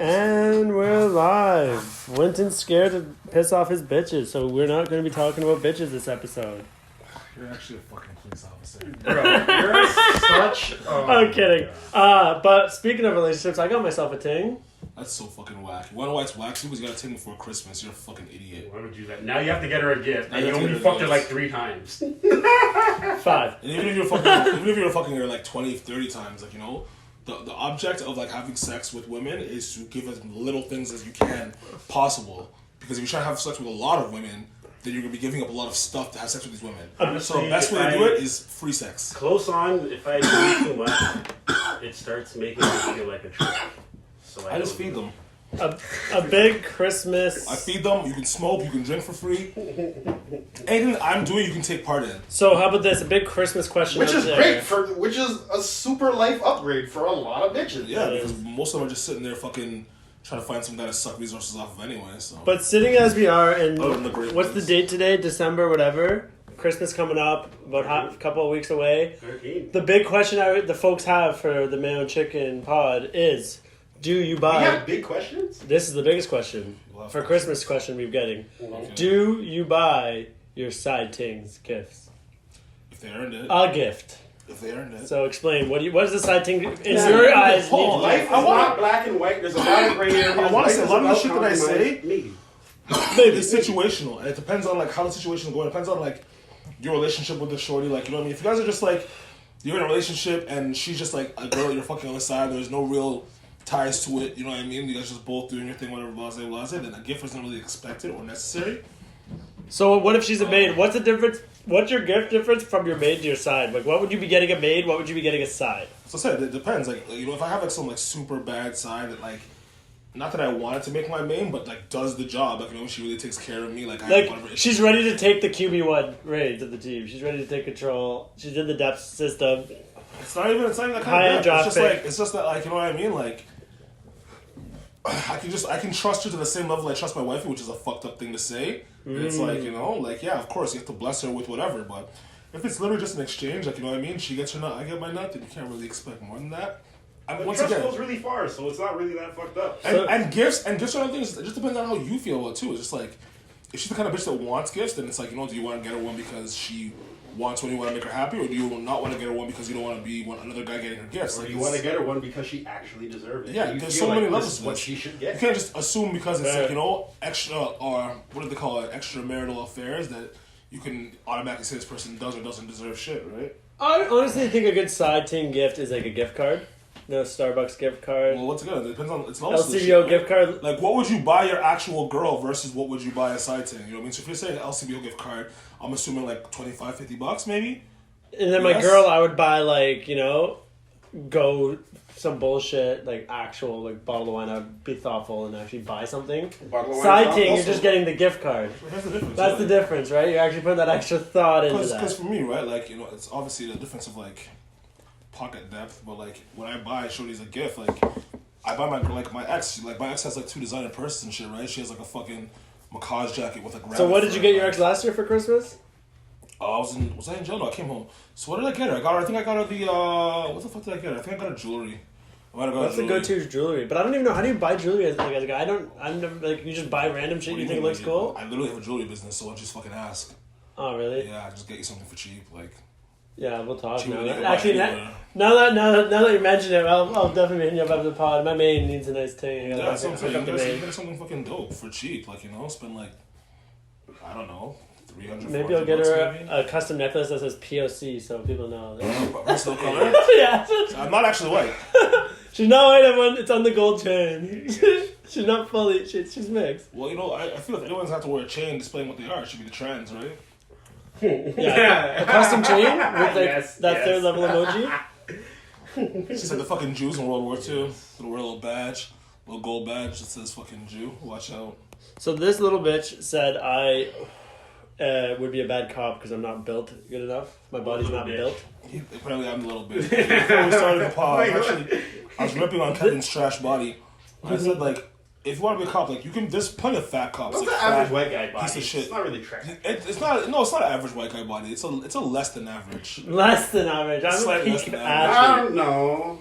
And we're live. Winton's scared to piss off his bitches, so we're not going to be talking about bitches this episode. You're actually a fucking police officer. Bro, you're such... Oh, I'm kidding. But speaking of relationships, I got myself a ting. That's so fucking whack. You wanna know why it's whack? Because you got a ting before Christmas. You're a fucking idiot. Why would you do that? Now you have to get her a gift. Now And you you have to only get her fucked her gifts. like 3 times. 5. And even if you're fucking her like 20, 30 times, like, you know, the object of like having sex with women is to give as little things as you can possible. Because if you try to have sex with a lot of women, then you're gonna be giving up a lot of stuff to have sex with these women. Honestly, so the best way to do it is free sex. Close on, if I do too much, it starts making me feel like a trick. So I just feed them. A big Christmas. I feed them. You can smoke. You can drink for free. Anything I'm doing, you can take part in. So how about this? A big Christmas question. Which up is there. great which is a super life upgrade for a lot of bitches. Yeah, because most of them are just sitting there fucking trying to find some guy to suck resources off of anyway. So. But sitting as we are, and Oh, the great what's the ones. date today? December, whatever. Christmas coming up, about a couple of weeks away. 13. The big question the folks have for the Mayo Chicken pod is, do you We buy... have big questions? This is the biggest question Well, for Christmas question we're getting. Okay. Do you buy your side tings gifts? If they earned it. A gift. If they earned it. So explain, what is the side ting in Yeah, your yeah, eyes? hold on, mean? Life is not black and white. There's a lot of gray areas. I wanna say, a lot of the Life is shit about that I say- compromise. Maybe. Maybe. It's situational. And it depends on like how the situation is going. It depends on like your relationship with the shorty. Like, you know what I mean? If you guys are just like, you're in a relationship and she's just like a girl you're fucking on the side, there's no real ties to it, you know what I mean? You guys just both doing your thing, whatever, blase, then a gift isn't really expected or necessary. So what if she's a maid? What's the difference? What's your gift difference from your maid to your side? Like, what would you be getting a maid? What would you be getting a side? So I said, it depends. Like, you know, if I have like some like super bad side that like, not that I wanted to make my main, but like does the job. Like, you know, she really takes care of me. Like, I have whatever Like, issue. she's ready to take the QB1 reins of the team. She's ready to take control. She's in the depth system. It's not even that kind High-end of draft depth. It's just pick. like, it's just that like, you know what I mean? Like, I can trust her to the same level I trust my wifey, which is a fucked up thing to say. And it's like, you know, like, yeah, of course you have to bless her with whatever, but if it's literally just an exchange, like, you know what I mean? She gets her nut, I get my nut, then you can't really expect more than that. I mean, once Trust again, goes really far, so it's not really that fucked up. and gifts are other things. It just depends on how you feel about it too. It's just like, if she's the kind of bitch that wants gifts, then it's like, you know, do you want to get her one because she wants one, you want to make her happy, or do you not want to get her one because you don't want to be another guy getting her gifts? Or Like, you want to get her one because she actually deserves it. Yeah, You there's feel so many like levels this is to what this. she should You get. can't just assume because it's Right. like, you know, extra, or what do they call it, extramarital affairs, that you can automatically say this person does or doesn't deserve shit, right? I honestly think a good side ting gift is like a gift card. No Starbucks gift card. Well, once again, it depends on, it's levels to this LCBO shit, gift right? card. Like, what would you buy your actual girl versus what would you buy a side thing? You know what I mean? So if you're saying LCBO gift card, I'm assuming like $25-$50 maybe? And then my Yes. girl, I would buy like, you know, go some bullshit, like actual like bottle of wine. I would be thoughtful and actually buy something. Bottle of wine Side is ting, you're also- just getting the gift card. Here's the difference. That's the difference, right? You're actually putting that extra thought into Because that. for me, right, like, you know, it's obviously the difference of like pocket depth, but like when I buy shorties a gift, like I buy my ex has like 2 designer purses and shit, right? She has like a fucking macaque jacket with like. So what did rabbit you fur, get your like- ex last year for Christmas? was I in jail? No, I came home. So what did I get her? I think I got her the what the fuck did I get her? I think I got her jewelry. I might have got That's her the jewelry. go-to jewelry, but I don't even know how do you buy jewelry as a guy. I'm never like you just buy random shit What do you think mean, looks like, cool. I literally have a jewelry business, so I just fucking ask. Oh really? Yeah, I just get you something for cheap, like. Yeah, we'll talk cheap now. when you can buy Actually, anywhere. now that you mention it, I'll definitely be hitting you up after the pod. My maid needs a nice thing. I Yeah, gotta something hook up the maid. get something fucking dope for cheap, like, you know, spend like, I don't know, 300. Maybe I'll get her a custom necklace that says POC so people know. Personal color. Yeah, I'm not actually white. she's not white. Everyone, it's on the gold chain. She's not fully. She's mixed. Well, you know, I feel like anyone's have to wear a chain displaying what they are. It should be the trends, right? Yeah, a custom chain with like Yes, that yes. third level emoji. It's just like the fucking Jews in World War II. They'll wear a little badge, little gold badge that says fucking Jew. Watch out. So this little bitch said I would be a bad cop because I'm not built good enough. My body's not Bitch. built. Apparently, I'm a little bit. Before we started the pod, I was ripping on Kevin's trash body. I said, like, if you want to be a cop, like you can. There's plenty of fat cops. What's like, the average white guy body? piece of shit. It's not really trash. It's not. No, it's not an average white guy body. It's a less than average. Less than average. I'm a Slightly less peak than athlete. No.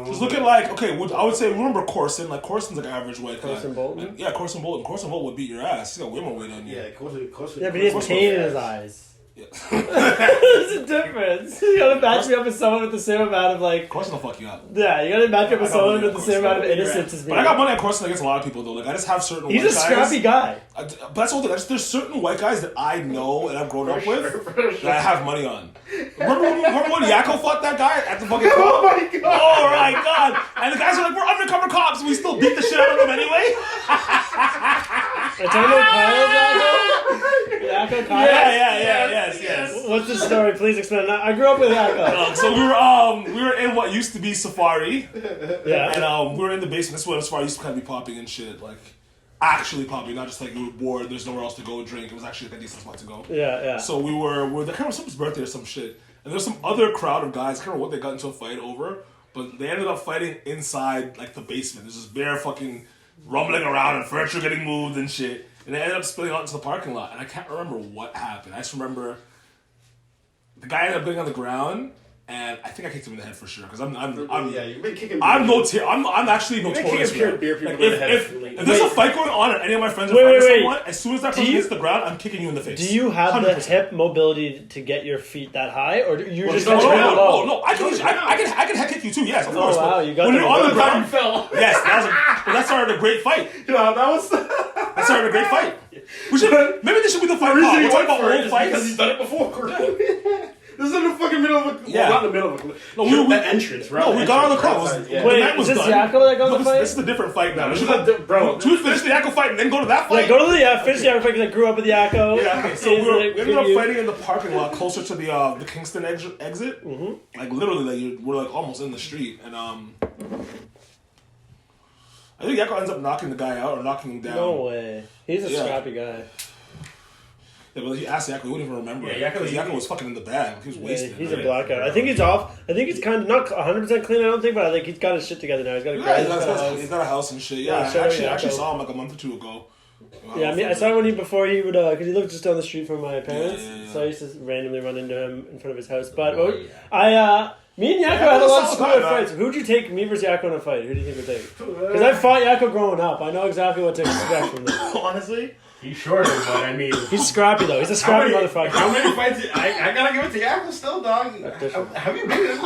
Just look at like I would say remember Corson. Like Corson's like an average white guy. Corson Bolton? Yeah, Corson Bolton. Corson Bolton would beat your ass. He's got way more weight on you. Yeah, closer. Yeah, but he has pain in his eyes. Yeah. There's a difference. You gotta match me up with someone with the same amount of like. Corson will fuck you up. Yeah, you gotta match me up with I got someone money with on the same Corson. amount of innocence as me. But I got money at Corson against a lot of people though. Like I just have certain. He's white a scrappy guy. But that's the whole thing. There's certain white guys that I know and I've grown up with that I have money on. Remember when Yakko fought that guy at the fucking club? Oh my god! Oh my god! And the guys are like, we're undercover cops. We still beat the shit out of them anyway. It's only Kyle, Yakko Kyle? Yes. What's the story? Please explain. I grew up with Yakko. So we were in what used to be Safari. Yeah. And we were in the basement. This is when Safari used to kind of be popping and shit. Like, actually popping. Not just like we were bored, there's nowhere else to go drink. It was actually like a decent spot to go. Yeah. So we were the kind of someone's birthday or some shit. And there's some other crowd of guys, I can't remember what they got into a fight over, but they ended up fighting inside like the basement. There's this bare fucking rumbling around and furniture getting moved and shit. And they ended up spilling out into the parking lot. And I can't remember what happened. I just remember the guy ended up getting on the ground, and I think I kicked him in the head for sure. Because I'm yeah, you've been kicking. I'm actually notorious. Beer people in the head. If there's a fight going on and any of my friends are Wait, fighting wait. someone, as soon as that person hits the ground, I'm kicking you in the face. Do you have 100%. the hip mobility to get your feet that high, or you just No, go low? no, I can head kick you too. Yes, of course. wow, but you got when the you're on the ground ground. fell. Yes, that started a great fight. Yeah, that was. That started a great fight. Maybe this should be the fight. The reason We're he talking went about for it old is fights. because he's done it before. This is in the fucking middle of a... Yeah. Well, not in the middle of a... No, we the entrance, right? No, we got on the entrance, club. right? Yeah. The Wait, night was is this done. Yakko that got in the No, fight? this is a different fight now. This is a bro. Should we finish the Yakko fight and then go to that fight? Yeah, go to the finish the Yakko fight because I grew up with Yakko. Yeah, okay, so we ended up fighting in the parking lot closer to the Kingston exit. Mm-hmm. Like literally, like we're like almost in the street, and I think Yakko ends up knocking the guy out or knocking him down. No way. He's a scrappy guy. Yeah, but he asked Yakko, he wouldn't even remember. Yeah, Yakko was fucking in the bag. He was wasted. He's a black guy. I think he's off. I think he's kind of not 100% clean. I don't think, but I think he's got his shit together now. He's got a He's got a house and shit. Yeah, shout out I actually Yakko. saw him like a month or two ago. Yeah, I mean, I saw him when before he would, because he lived just down the street from my parents, Yeah. so I used to randomly run into him in front of his house. But me and Yakko Yeah, had a lot of that's similar solid, fights. Who'd you take, me versus Yakko in a fight? Who do you think would take? Because I fought Yakko growing up. I know exactly what to expect from him. Honestly, he's shorter, but I mean... He's scrappy though. He's a scrappy motherfucker. How many fights... I gotta give it to Yakko still, dog. Have you been in...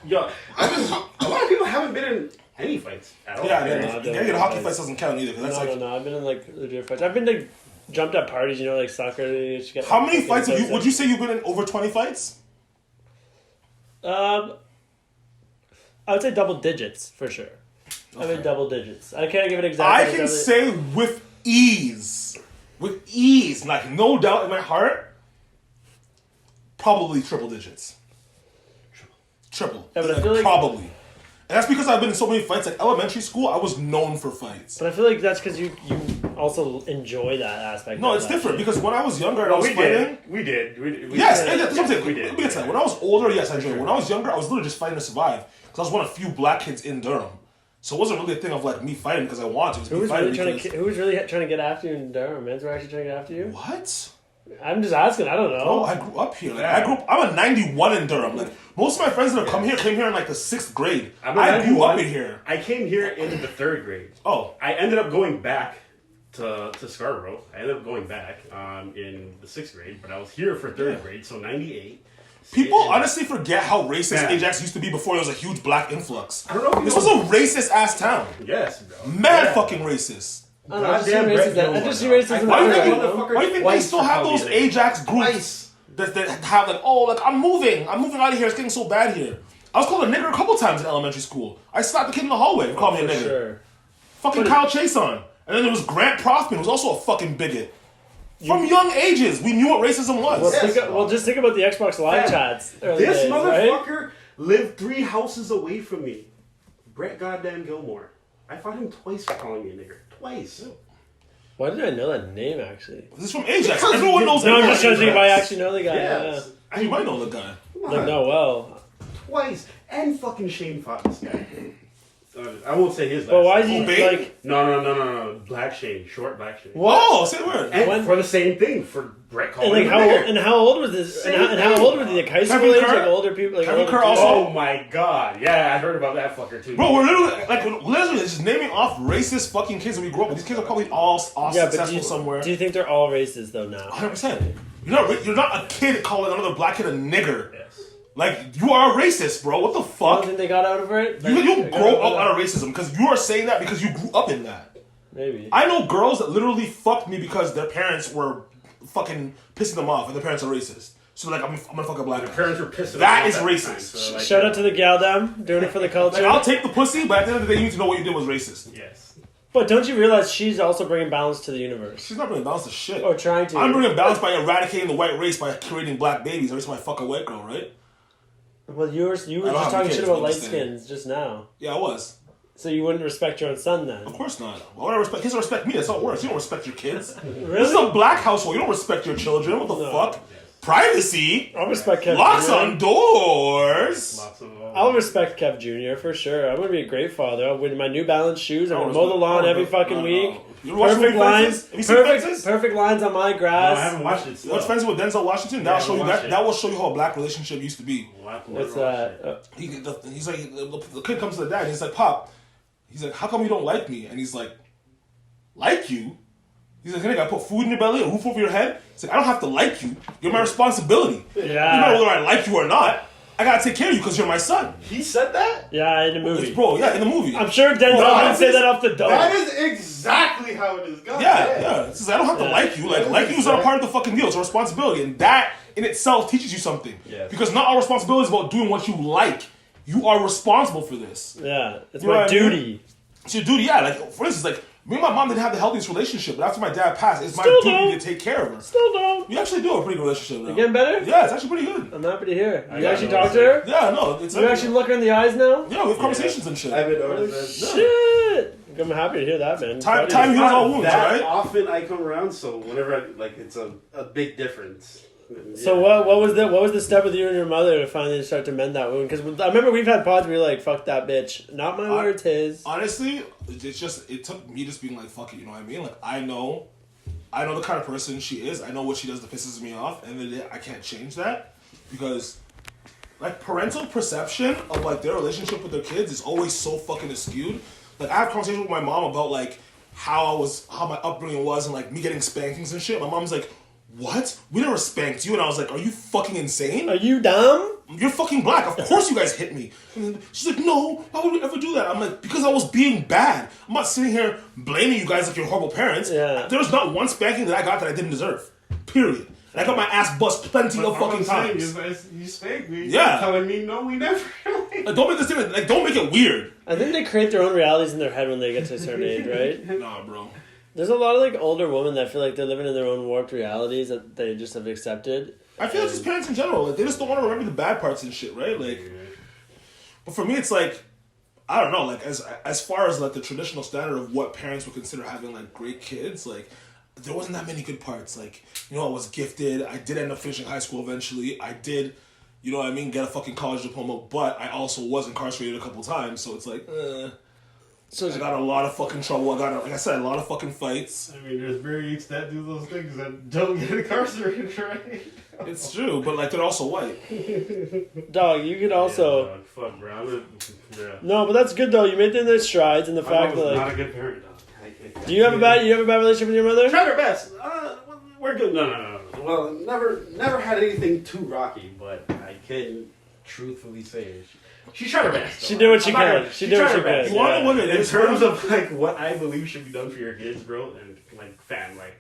Yo, a lot of people haven't been in any fights at all. Yeah, No, getting hockey fights doesn't count either. 'Cause that's like, No. I've been in like legit fights. I've been like jumped at parties, you know, like soccer. how many fights have you? Would you say you've been in over 20 fights? I would say double digits for sure. I'm in double digits. I can't give it exactly. I can say with ease, like no doubt in my heart, probably triple digits. Triple. Yeah, but I feel like- probably. And that's because I've been in so many fights. Like elementary school, I was known for fights. But I feel like that's because you also enjoy that aspect. No, of it's that different shit. because when I was younger and I was We fighting. did. We did. Yes, that's what I'm saying. We did. Let me get to that. When I was older, yes, I enjoyed it. When I was younger, I was literally just fighting to survive because I was one of the few black kids in Durham. So it wasn't really a thing of like me fighting because I wanted to. Who was really trying to get after you in Durham? Mans were actually trying to get after you? What? I'm just asking. I don't know. Oh, I grew up here. Like, I'm a 91 in Durham. Like most of my friends that have come here came here in like the 6th grade. I grew up in here. I came here in the 3rd grade. Oh, I ended up going back to Scarborough. I ended up going back in the 6th grade, but I was here for 3rd grade, so 98. people honestly forget how racist Ajax used to be before there was a huge black influx. I don't know if This was a racist ass town. Yes, bro. Mad fucking racist. I don't know, I just see Goddamn racism. Brett I just see Gilmore, racism. Why do you everywhere, think, you know? motherfucker? why do you think they Twice still have those probably. Ajax groups that have like, oh, like I'm moving out of here. It's getting so bad here. I was called a nigger a couple times in elementary school. I slapped the kid in the hallway and called me a For nigger. sure. Fucking Kyle Chason. And then there was Grant Profman, who was also a fucking bigot. From young ages, we knew what racism was. Just think about the Xbox Live chats. Early This days, motherfucker lived 3 houses away from me. Brett goddamn Gilmore. I fought him twice for calling me a nigger. Twice. Why did I know that name actually? This is from Ajax. Everyone knows No, I'm Ajax. just trying to think if I actually know the guy. Yes. You might know the guy. Yeah. Like, no, well. Twice. And fucking Shane fought this guy. I won't say his last But why is name. he like? No. Black Shane, short Black Shane. Whoa, say the word. And for the same thing, for Brett And calling like him how old was this? And how old were they? Like high school Kevin age, Kerr? like older people, like Kevin older Kerr kids? also- Oh my god! Yeah, I heard about that fucker too. Bro, we're literally just naming off racist fucking kids that we grew up with. These kids are probably all Yeah, but successful somewhere. do you think they're all racist though now? 100%. You're not a kid calling another black kid a nigger. Yes. Like, you are a racist, bro. What the I fuck? don't think they got out of it. You grow up out of racism because you are saying that because you grew up in that. Maybe. I know girls that literally fucked me because their parents were fucking pissing them off and their parents are racist. So like, I'm gonna fuck a black Their guy. parents were pissing. That off is at racist. time, so, like, Shout out to the gal dam doing it for the culture. Like, I'll take the pussy, but at the end of the day, you need to know what you did was racist. Yes. But don't you realize she's also bringing balance to the universe? She's not bringing balance to shit. Or trying to. I'm bringing balance by eradicating the white race by creating black babies every time I fuck a white girl, right? Well, you were don't just have talking kids, shit about but light I'm just saying. skins just now. Yeah, I was. So you wouldn't respect your own son then? Of course not. Why would I respect? Kids don't respect me. That's how it works. You don't respect your kids. Really? This is a black household. You don't respect your children. What the No. fuck? Privacy. I'll respect Kev Locks Jr. on doors. Lots of. I'll respect Kev Jr. for sure. I'm gonna be a great father. I'll win my New Balance shoes. I'm I gonna don't mow the lawn respect- every no, fucking no. week. You watch Perfect Fences? lines. Have you seen Fences? Perfect lines on my No, I grass. haven't watched it. Still. What's Fences with Denzel Washington? Yeah, That'll show you watch that. it. That will show you how a black relationship used to be. What's that? He's like, the kid comes to the dad and he's like, Pop, he's like, how come you don't like me? And he's like, like you? He's like, hey, I put food in your belly, a roof over your head. He's like, I don't have to like you. You're my responsibility. No matter Yeah. whether I like you or not, I gotta take care of you because you're my son. He said that? Yeah, in the movie. Bro, yeah, in the movie. I'm sure Denzel Bro, didn't say that off the dome. That is exactly how it is. God Yeah, damn. yeah. It's just, I don't have to Yeah. like you. Like you is not a part of the fucking deal. It's a responsibility. And that in itself teaches you something. Yes. Because not all responsibility is about doing what you like. You are responsible for this. Yeah, it's You know my what I mean? duty. It's your duty, yeah. Like, for instance, like, me and my mom didn't have the healthiest relationship, but after my dad passed, it's my Still duty don't. to take care of her. Still don't. We actually do have a pretty good relationship now. You getting better? Yeah, it's actually pretty good. I'm happy to hear. You got actually no talk to her? Yeah, no, it's You actually look her in the eyes now? yeah, we have conversations and shit. I've been noticing. Shit! I'm happy to hear that, man. Time Proud of you. heals all wounds, that right? often I come around, so whenever it's a big difference. So what was the step with you and your mother to finally start to mend that wound? Because I remember we've had pods where you're like, fuck that bitch. Not my words, his. Honestly, it took me just being like, fuck it, you know what I mean? Like, I know the kind of person she is. I know what she does that pisses me off, and then I can't change that because, like, parental perception of like their relationship with their kids is always so fucking askewed. Like, I have conversations with my mom about like how my upbringing was, and like me getting spankings and shit. My mom's like, what? We never spanked you. And I was like, are you fucking insane? Are you dumb? You're fucking black. Of course you guys hit me. And she's like, no, why would we ever do that? I'm like, because I was being bad. I'm not sitting here blaming you guys like you're horrible parents. Yeah. There's not one spanking that I got that I didn't deserve. Period. And I got my ass bust plenty of fucking times. You spanked me. Yeah. You're telling me no, we never. Like, don't make this thing, like, don't make it weird. I think they create their own realities in their head when they get to a certain age, right? Nah, bro. There's a lot of like older women that feel like they're living in their own warped realities that they just have accepted. I feel like just parents in general, like, they just don't want to remember the bad parts and shit, right? Like, but for me, it's like, I don't know, like, as far as like the traditional standard of what parents would consider having like great kids, like, there wasn't that many good parts. Like, you know, I was gifted. I did end up finishing high school eventually. I did, you know what I mean, get a fucking college diploma, but I also was incarcerated a couple times, so it's like, So I got a lot of fucking trouble. I got, like I said, a lot of fucking fights. I mean, there's myriads that do those things that don't get incarcerated, right? It's true, but like, they're also white. dog, you could also Yeah, fuck, bro. Yeah. no, but that's good though. You made the strides and the My fact mom that was like, not a good parent, dog. do you have a bad relationship with your mother? Tried her best. We're good. No. Well, never had anything too rocky, but I can truthfully say she tried her best. She did what she I'm not could. gonna- She did what tried she her best. could. You want to know what it In is? terms of like what I believe should be done for your kids, bro, and like fam, like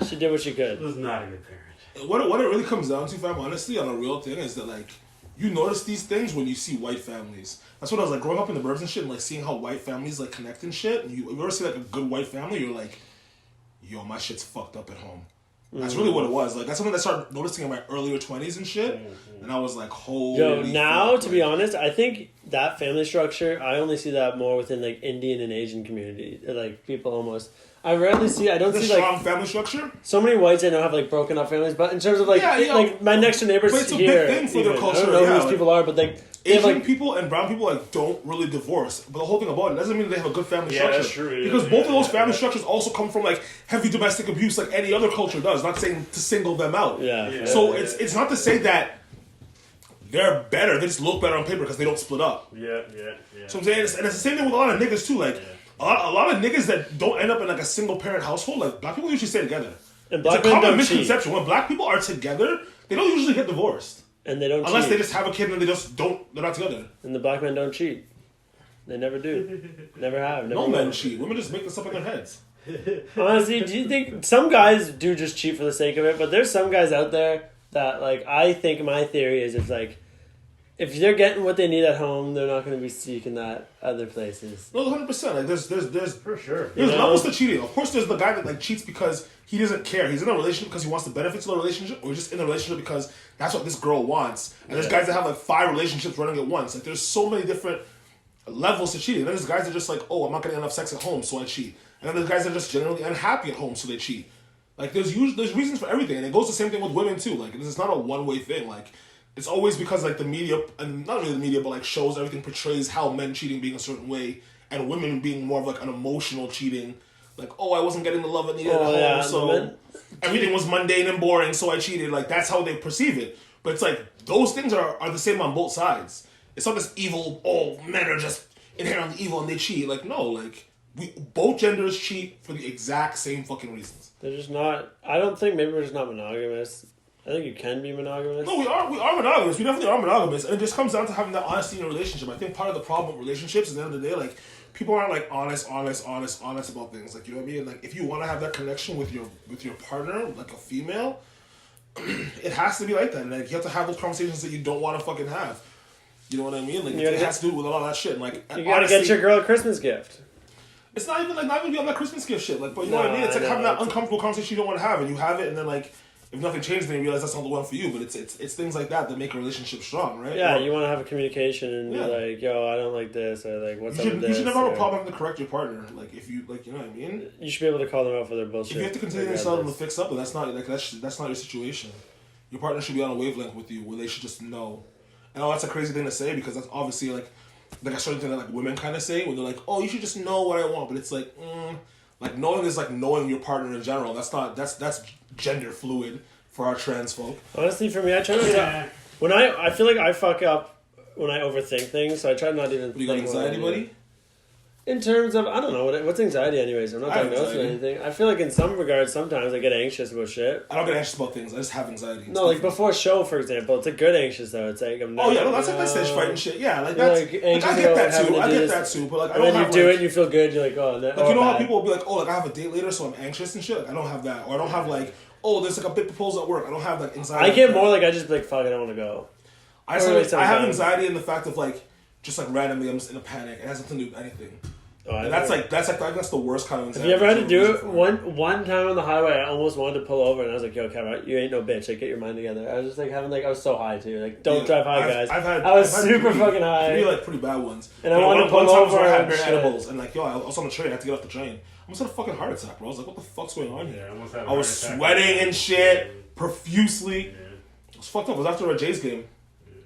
She did what she she could. was not a good parent. What it really comes down to, fam, honestly, on a real thing, is that, like, you notice these things when you see white families. That's what I was like, growing up in the burbs and shit, and like seeing how white families like connect and shit. And you ever see like a good white family, you're like, yo, my shit's fucked up at home. That's really what it was. Like, that's something that I started noticing in my earlier 20s and shit. And I was like, holy Yo, now fuck, to be like, honest, I think that family structure, I only see that more within like Indian and Asian community. Like people almost. I rarely see. I don't The see strong like family structure. so many whites I know have like broken up families. But in terms of like like my next door neighbors but it's a here, big thing for their culture. I don't know who like, these people are, but like Asian people and brown people like don't really divorce. But the whole thing about it doesn't mean they have a good family structure. That's true. Because both of those family structures also come from like heavy domestic abuse, like any other culture does. Not saying to single them out. So it's not to say that they're better. They just look better on paper because they don't split up. Yeah. So I'm saying, and it's the same thing with a lot of niggas too. Like a lot of niggas that don't end up in like a single parent household, like black people usually stay together. And it's a common misconception. When black people are together, they don't usually get divorced. And they don't unless cheat. they just have a kid and they just don't. They're not together. And the black men don't cheat. They never do. Never have. Never No will. men cheat. Women just make this up in their heads. Honestly, do you think some guys do just cheat for the sake of it? But there's some guys out there that like I think my theory is it's like if they're getting what they need at home, they're not going to be seeking that other places. No, 100%. Like there's for sure. There's levels to cheating. Of course, there's the guy that like cheats because he doesn't care. He's in a relationship because he wants the benefits of the relationship, or he's just in a relationship because that's what this girl wants. And there's guys that have like 5 relationships running at once. Like there's so many different levels to cheating. And then there's guys that are just like, oh, I'm not getting enough sex at home, so I cheat. And then there's guys that are just generally unhappy at home, so they cheat. Like there's reasons for everything, and it goes the same thing with women too. Like it's not a one-way thing. Like it's always because like the media, and not really the media, but like shows, everything portrays how men cheating being a certain way, and women being more of like an emotional cheating. Like, oh, I wasn't getting the love I needed at home, so everything was mundane and boring, so I cheated. Like that's how they perceive it. But it's like those things are the same on both sides. It's not this evil. Oh, men are just inherently evil and they cheat. Like no, like both genders cheat for the exact same fucking reasons. They're just not. I don't think maybe we're just not monogamous. I think you can be monogamous. No, we are monogamous. We definitely are monogamous, and it just comes down to having that honesty in a relationship. I think part of the problem with relationships at the end of the day, like people aren't like honest about things. Like you know what I mean? Like if you want to have that connection with your partner, like a female, it has to be like that. And like you have to have those conversations that you don't want to fucking have. You know what I mean? Like it has to do with a lot of that shit. And, like you gotta get your girl a Christmas gift. It's not even beyond that Christmas gift shit. Like, but you know what I mean? It's like having that uncomfortable conversation you don't want to have, and you have it, and then like if nothing changes, then you realize that's not the one for you. But it's things like that make a relationship strong, right? Yeah, you want to have a communication and be like, yo, I don't like this, or like, what's up with this? You should never have a problem having to correct your partner. Like if you like, you know what I mean? You should be able to call them out for their bullshit. If you have to continue to tell them to fix up, but that's not like that's not your situation. Your partner should be on a wavelength with you, where they should just know. And that's a crazy thing to say because that's obviously like a certain thing that like women kind of say when they're like, oh, you should just know what I want. But it's like, like knowing is like knowing your partner in general. That's gender fluid for our trans folk. Honestly, for me, I try not to. When I feel like I fuck up when I overthink things, so I try not even. You got anxiety, buddy? In terms of, I don't know, what's anxiety anyways? I'm not diagnosed with anything. I feel like in some regards, sometimes I get anxious about shit. I don't get anxious about things. I just have anxiety. No, like before show, for example, it's a good anxious though. It's like, I'm not, that's like that stage fight and shit. Yeah, like that's, like I get that too. But like, I don't and then have you do it and you feel good, you're like, oh, no. Like, you know how people will be like, oh, like I have a date later, so I'm anxious and shit? Like, I don't have that. Or I don't have like, oh, there's like a big proposal at work. I don't have like anxiety. I get more like, I just be like, fuck, I don't want to go. I have anxiety in the fact of like, just like randomly I'm just in a panic. It has nothing to do with anything. Oh, and that's the worst kind of anxiety. Have you ever had to do it? One time on the highway, I almost wanted to pull over, and I was like, "Yo, Kev, you ain't no bitch. Like, get your mind together." I was just like I was so high too. Like, don't drive high, guys. I was super fucking high. Three like pretty bad ones. And I wanted to pull over. I had bare edibles, and like, yo, I was on the train. I had to get off the train. I almost had a fucking heart attack, bro. I was like, what the fuck's going on here? I was sweating and shit profusely. It was fucked up. It was after a Jays game.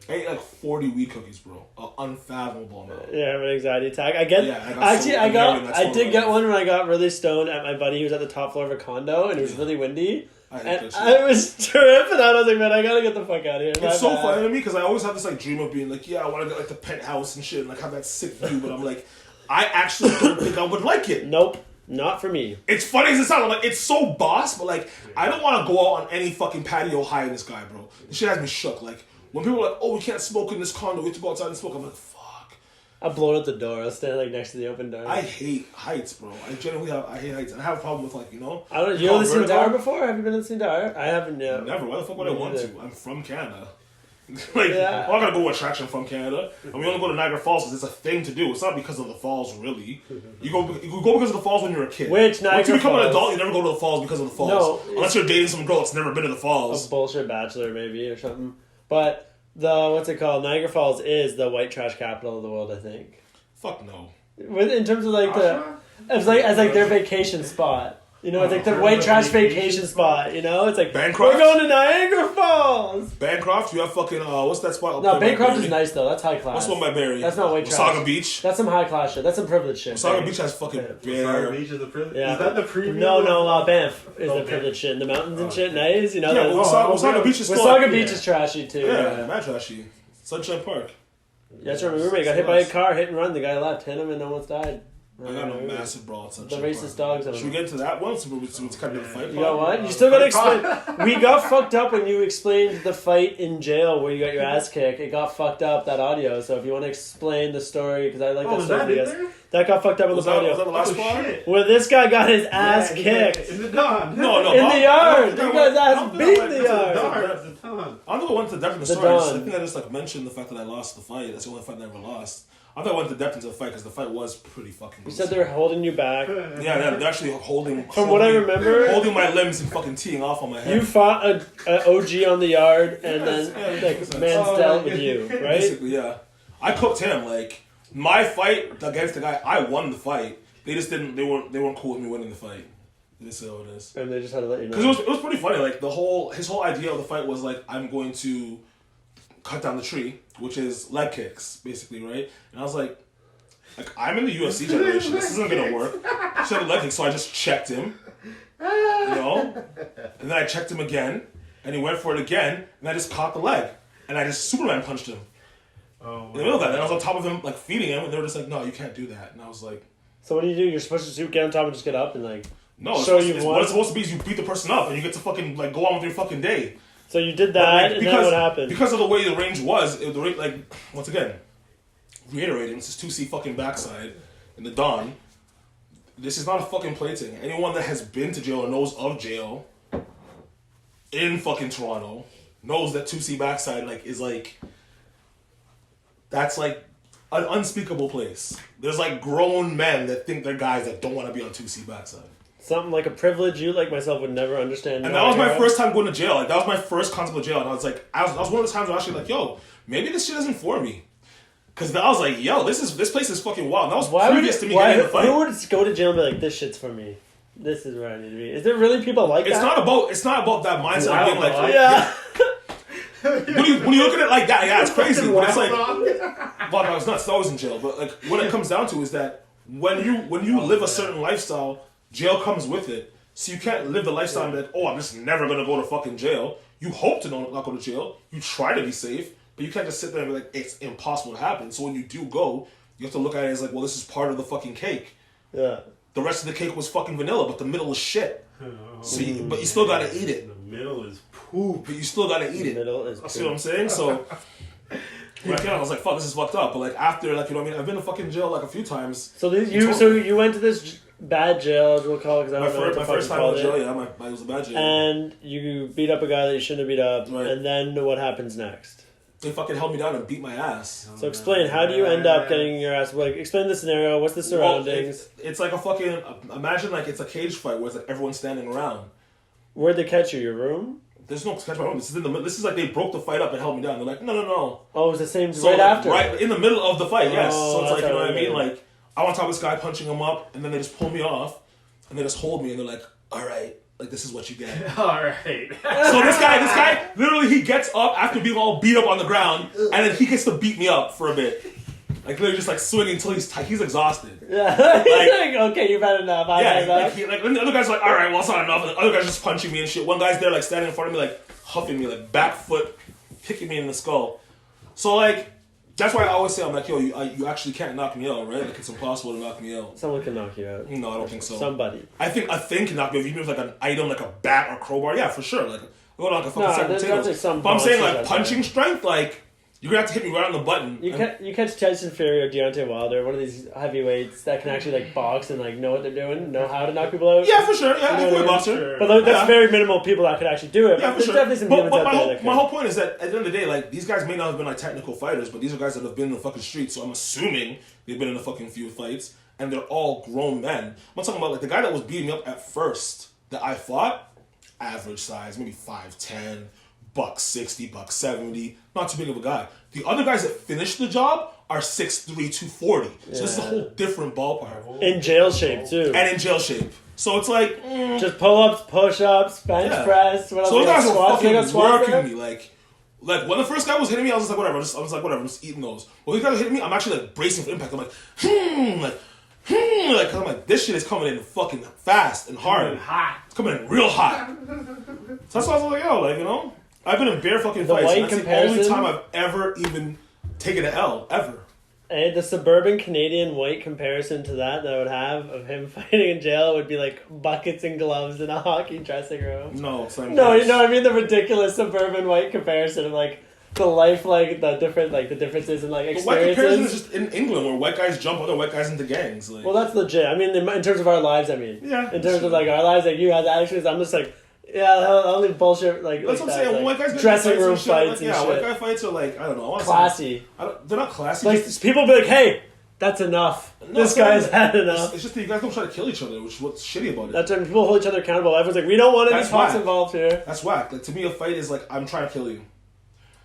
I ate like 40 weed cookies, bro. An unfathomable amount. Yeah, I have an anxiety attack. I did get one when I got really stoned at my buddy. He was at the top floor of a condo, and it was really windy. I was tripping out. I was like, man, I gotta get the fuck out of here. It's so funny to me because I always have this like dream of being like, yeah, I want to get like the penthouse and shit, and like have that sick view. But I'm like, I actually don't think I would like it. Nope. Not for me. It's funny as it sounds. I'm like, it's so boss, but like, I don't want to go out on any fucking patio high in this guy, bro. This shit has me shook. Like, when people are like, oh, we can't smoke in this condo, we have to go outside and smoke. I'm like, fuck. I'll blow out the door. I'll stand like next to the open door. I hate heights, bro. I hate heights. And I have a problem with like, you know. I don't. You ever listened to Dar before? Have you been listening to Dar? I haven't yet. Never. Why the fuck would I want to? I'm from Canada. Like, I'm not gonna go attraction from Canada, and we only go to Niagara Falls because it's a thing to do. It's not because of the falls, really. You go because of the falls when you're a kid. Which Niagara Once you become Falls? an adult, you never go to the falls because of the falls. No, unless you're dating some girl that's never been to the falls. A bullshit bachelor, maybe, or something. But what's it called? Niagara Falls is the white trash capital of the world, I think. Fuck no. In terms of like as like their vacation spot. You know, it's like the white trash vacation spot, you know? It's like, Bancroft? we're going to Niagara Falls! Bancroft, you have fucking, what's that spot? No, Bancroft is nice, though. That's high class. What's one by Barrie? That's not white trash. Wasaga Beach? That's some high class shit. That's some privileged shit. Wasaga Beach has fucking Wasaga Beach is the privilege? Yeah. Is that the premium? No, Banff is the privileged shit. And the mountains and shit, nice, you know? Yeah, Wasaga Beach is still... Wasaga Beach is trashy, too. Yeah, mad trashy. Sunshine Park. Yeah, that's right. My roommate got hit by a car, hit and run. The guy left, hit him, and almost died. I got a massive brawl at Sunshine The racist dogs. Should we get into that one? So it's kind of the fight. You got what? You still got to explain. We got fucked up when you explained the fight in jail where you got your ass kicked. It got fucked up, that audio. So if you want to explain the story, because I like that story. That got fucked up in the audio. Was that the last part? Where this guy got his ass kicked. In the dawn. No. In the yard. You guy's ass beat in the yard. I don't think I went to depth in the story. I think I just like mentioned the fact that I lost the fight. That's the only fight I ever lost. I thought I went to depth into the fight because the fight was pretty fucking. You said they were holding you back. Yeah, they're actually holding. From what I remember, holding my limbs and fucking teeing off on my head. You fought an OG on the yard, and then man's dealt with you, right? Basically, yeah. I cooked him. Like my fight against the guy, I won the fight. They just didn't. They weren't cool with me winning the fight. This is how it is. And they just had to let you know. Because it was pretty funny. Like his whole idea of the fight was like, I'm going to cut down the tree, which is leg kicks, basically, right? And I was like I'm in the UFC generation. This isn't gonna work. He said leg kicks, so I just checked him, you know, and then I checked him again, and he went for it again, and I just caught the leg, and I just Superman punched him. In the middle of that, and I was on top of him, like feeding him, and they were just like, "No, you can't do that." And I was like, "So what do? You're supposed to get on top and just get up and like." No, what it's supposed to be is you beat the person up, and you get to fucking like go on with your fucking day. So you did that, and then what happened? Because of the way the range was, like, once again, reiterating, this is 2C fucking backside in the dawn. This is not a fucking plaything. Anyone that has been to jail or knows of jail in fucking Toronto knows that 2C backside, like, is like, that's like an unspeakable place. There's like grown men that think they're guys that don't want to be on 2C backside. Something like a privilege you like myself would never understand. And that was my first time going to jail. Like that was my first concept of jail. And I was like, I was one of the times where I was actually like, yo, maybe this shit isn't for me. Because I was like, yo, this place is fucking wild. And that was previous to me getting in the fight. Who would go to jail and be like, this shit's for me? This is where I need to be. Is there really people like that? It's not about that mindset of being like, yeah. when you look at it like that, yeah, it's crazy. But it's like, well, I was nuts. I was in jail. But like, what it comes down to is that when you live a certain lifestyle, jail comes with it. So you can't live the lifestyle and be like, oh, I'm just never going to go to fucking jail. You hope to not go to jail. You try to be safe. But you can't just sit there and be like, it's impossible to happen. So when you do go, you have to look at it as like, well, this is part of the fucking cake. Yeah. The rest of the cake was fucking vanilla, but the middle is shit. So but you still got to eat it. The middle is poop. But you still got to eat it. The middle is poop. See what I'm saying? So... I was like, fuck, this is fucked up. But like after, like, you know what I mean? I've been to fucking jail like a few times. So you went to this bad jail, we'll call it, because I don't know what the fuck first time in jail, yeah, it was a bad jail. And you beat up a guy that you shouldn't have beat up, right. And then what happens next? They fucking held me down and beat my ass. So explain, how do you end up getting your ass? Like, explain the scenario. What's the surroundings? Well, it's like a fucking, imagine like it's a cage fight where it's like everyone's standing around. Where'd they catch you? Your room? There's no catch my room. This is like they broke the fight up and held me down. They're like, no. Oh, it was the same right after? Right in the middle of the fight, yes. Oh, so it's like, you know what I mean? Like, I'm on top of this guy punching him up, and then they just pull me off, and they just hold me, and they're like, all right, like, this is what you get. All right. So this guy, literally, he gets up after being all beat up on the ground, and then he gets to beat me up for a bit. Like, literally just, like, swinging until he's exhausted. Yeah. Like, okay, you've had enough. The other guy's like, all right, well, it's not enough. And the other guy's just punching me and shit. One guy's there, like, standing in front of me, like, huffing me, like, back foot, kicking me in the skull. So, like, that's why I always say, I'm like, yo, you actually can't knock me out, right? Like, it's impossible to knock me out. Someone can knock you out. No, I don't think so. Somebody. I think a thing can knock me out, even if it's like an item, like a bat or crowbar. Yeah, for sure. Like, go down like a fucking sack of potatoes. But I'm saying, like, punching strength, like, you're gonna have to hit me right on the button. You catch Tyson Fury or Deontay Wilder, one of these heavyweights that can actually like box and like know what they're doing, know how to knock people out. Yeah, for sure. Yeah, you know boxer. But that's very minimal people that could actually do it. Yeah, for sure. Definitely some humans out there. My whole point is that at the end of the day, like these guys may not have been like technical fighters, but these are guys that have been in the fucking street. So I'm assuming they've been in a fucking few fights, and they're all grown men. I'm not talking about like the guy that was beating me up at first that I fought, average size, maybe 5'10", $160, $170. Not too big of a guy. The other guys that finish the job are 6'3", 240. So this is a whole different ballpark. In jail shape too. And in jail shape. So it's like just pull-ups, push-ups, bench press. What else? So those guys were fucking working there? me. Like when the first guy was hitting me, I was just like, whatever. I'm just eating those. When these guys are hitting me, I'm actually like bracing for impact. I'm like, I'm like, this shit is coming in fucking fast and hard. It's coming in real hot. So that's why I was like, yo, like, you know, I've been in bare fucking fights. And that's the only time I've ever even taken an L, ever. Hey, the suburban Canadian white comparison to that I would have of him fighting in jail would be like buckets and gloves in a hockey dressing room. No, you know what I mean? The ridiculous suburban white comparison of like the life, like the differences in like experiences. The white comparison is just in England where white guys jump other white guys into gangs. Like. Well, that's legit. I mean, in terms of our lives, Yeah. In terms of like our lives, like you had actions, I'm just like, yeah, only bullshit like. That's what I'm saying. Like, white guys dressing room fights and shit. White guy fights are like, I don't know. Classy. They're not classy. Like people be like, hey, that's enough. No, this guy's had enough. It's just that you guys don't try to kill each other, which is what's shitty about it. That's when people hold each other accountable. Everyone's like, we don't want any talks involved here. That's whack. Like to me, a fight is like I'm trying to kill you.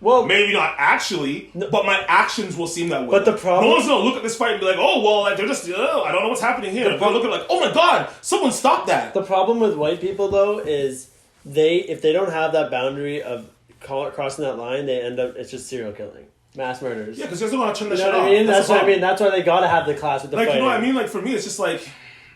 Well, maybe not actually, but my actions will seem that way. But the problem, no one's gonna look at this fight and be like, "Oh, well, like they're just, I don't know what's happening here." They're gonna look at like, "Oh my god, someone stop that." The problem with white people though is if they don't have that boundary of crossing that line, they end up it's just serial killing, mass murders. Yeah, because they don't want to turn the shit off. What I mean? That's what I mean. That's why they gotta have the class with the fighting. You know what I mean? Like for me, it's just like,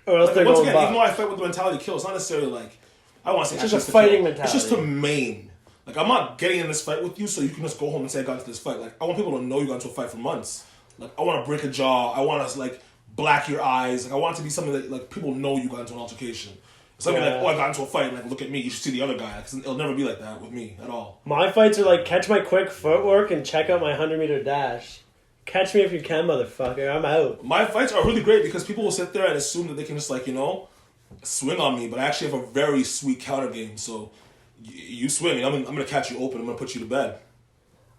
or else they're once going again, even though I fight with the mentality to kill, it's not necessarily like I want to say it's just a fighting mentality. It's just to maim. Like, I'm not getting in this fight with you so you can just go home and say I got into this fight. Like, I want people to know you got into a fight for months. Like, I want to break a jaw. I want to, like, black your eyes. Like, I want it to be something that, like, people know you got into an altercation. It's like, I got into a fight. Like, look at me. You should see the other guy. Because it'll never be like that with me at all. My fights are like, catch my quick footwork and check out my 100-meter dash. Catch me if you can, motherfucker. I'm out. My fights are really great because people will sit there and assume that they can just, like, swing on me. But I actually have a very sweet counter game, so... You swing, and I'm going to catch you open. I'm going to put you to bed.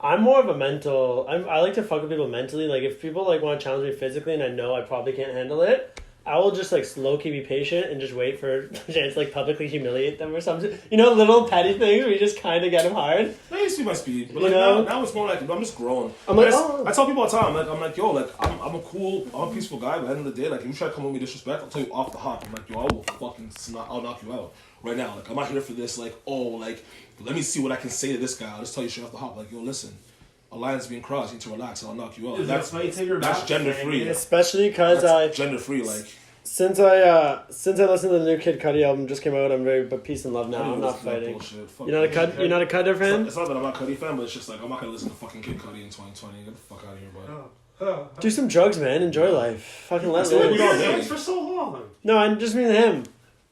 I'm more of a mental... I like to fuck with people mentally. Like, if people, like, want to challenge me physically and I know I probably can't handle it, I will just, like, low-key be patient and just wait for a chance to, like, publicly humiliate them or something. You know, little petty things where you just kind of get them hard. That used to be my speed. But, like, now it's more like, I'm just growing. I tell people all the time, I'm like, yo, like, I'm a peaceful guy, but at the end of the day, like, if you try to come with me disrespect, I'll tell you off the hop. I'm like, yo, I will fucking I'll knock you out. Right now, like I'm not here for this. Like, let me see what I can say to this guy. I'll just tell you straight off the hop. Like, yo, listen, a line's being crossed. You need to relax, and I'll knock you out. That's gender free. Especially because gender free. Like since I listened to the new Kid Cudi album just came out, I'm very peace and love now. I'm not fighting. You're not a Cudi fan? It's not that I'm not a Cudi fan, but it's just like I'm not gonna listen to fucking Kid Cudi in 2020. Get the fuck out of here, bud. Do some drugs, man. Enjoy life. Fucking let live. We've been drugs for so long. No, I just mean him.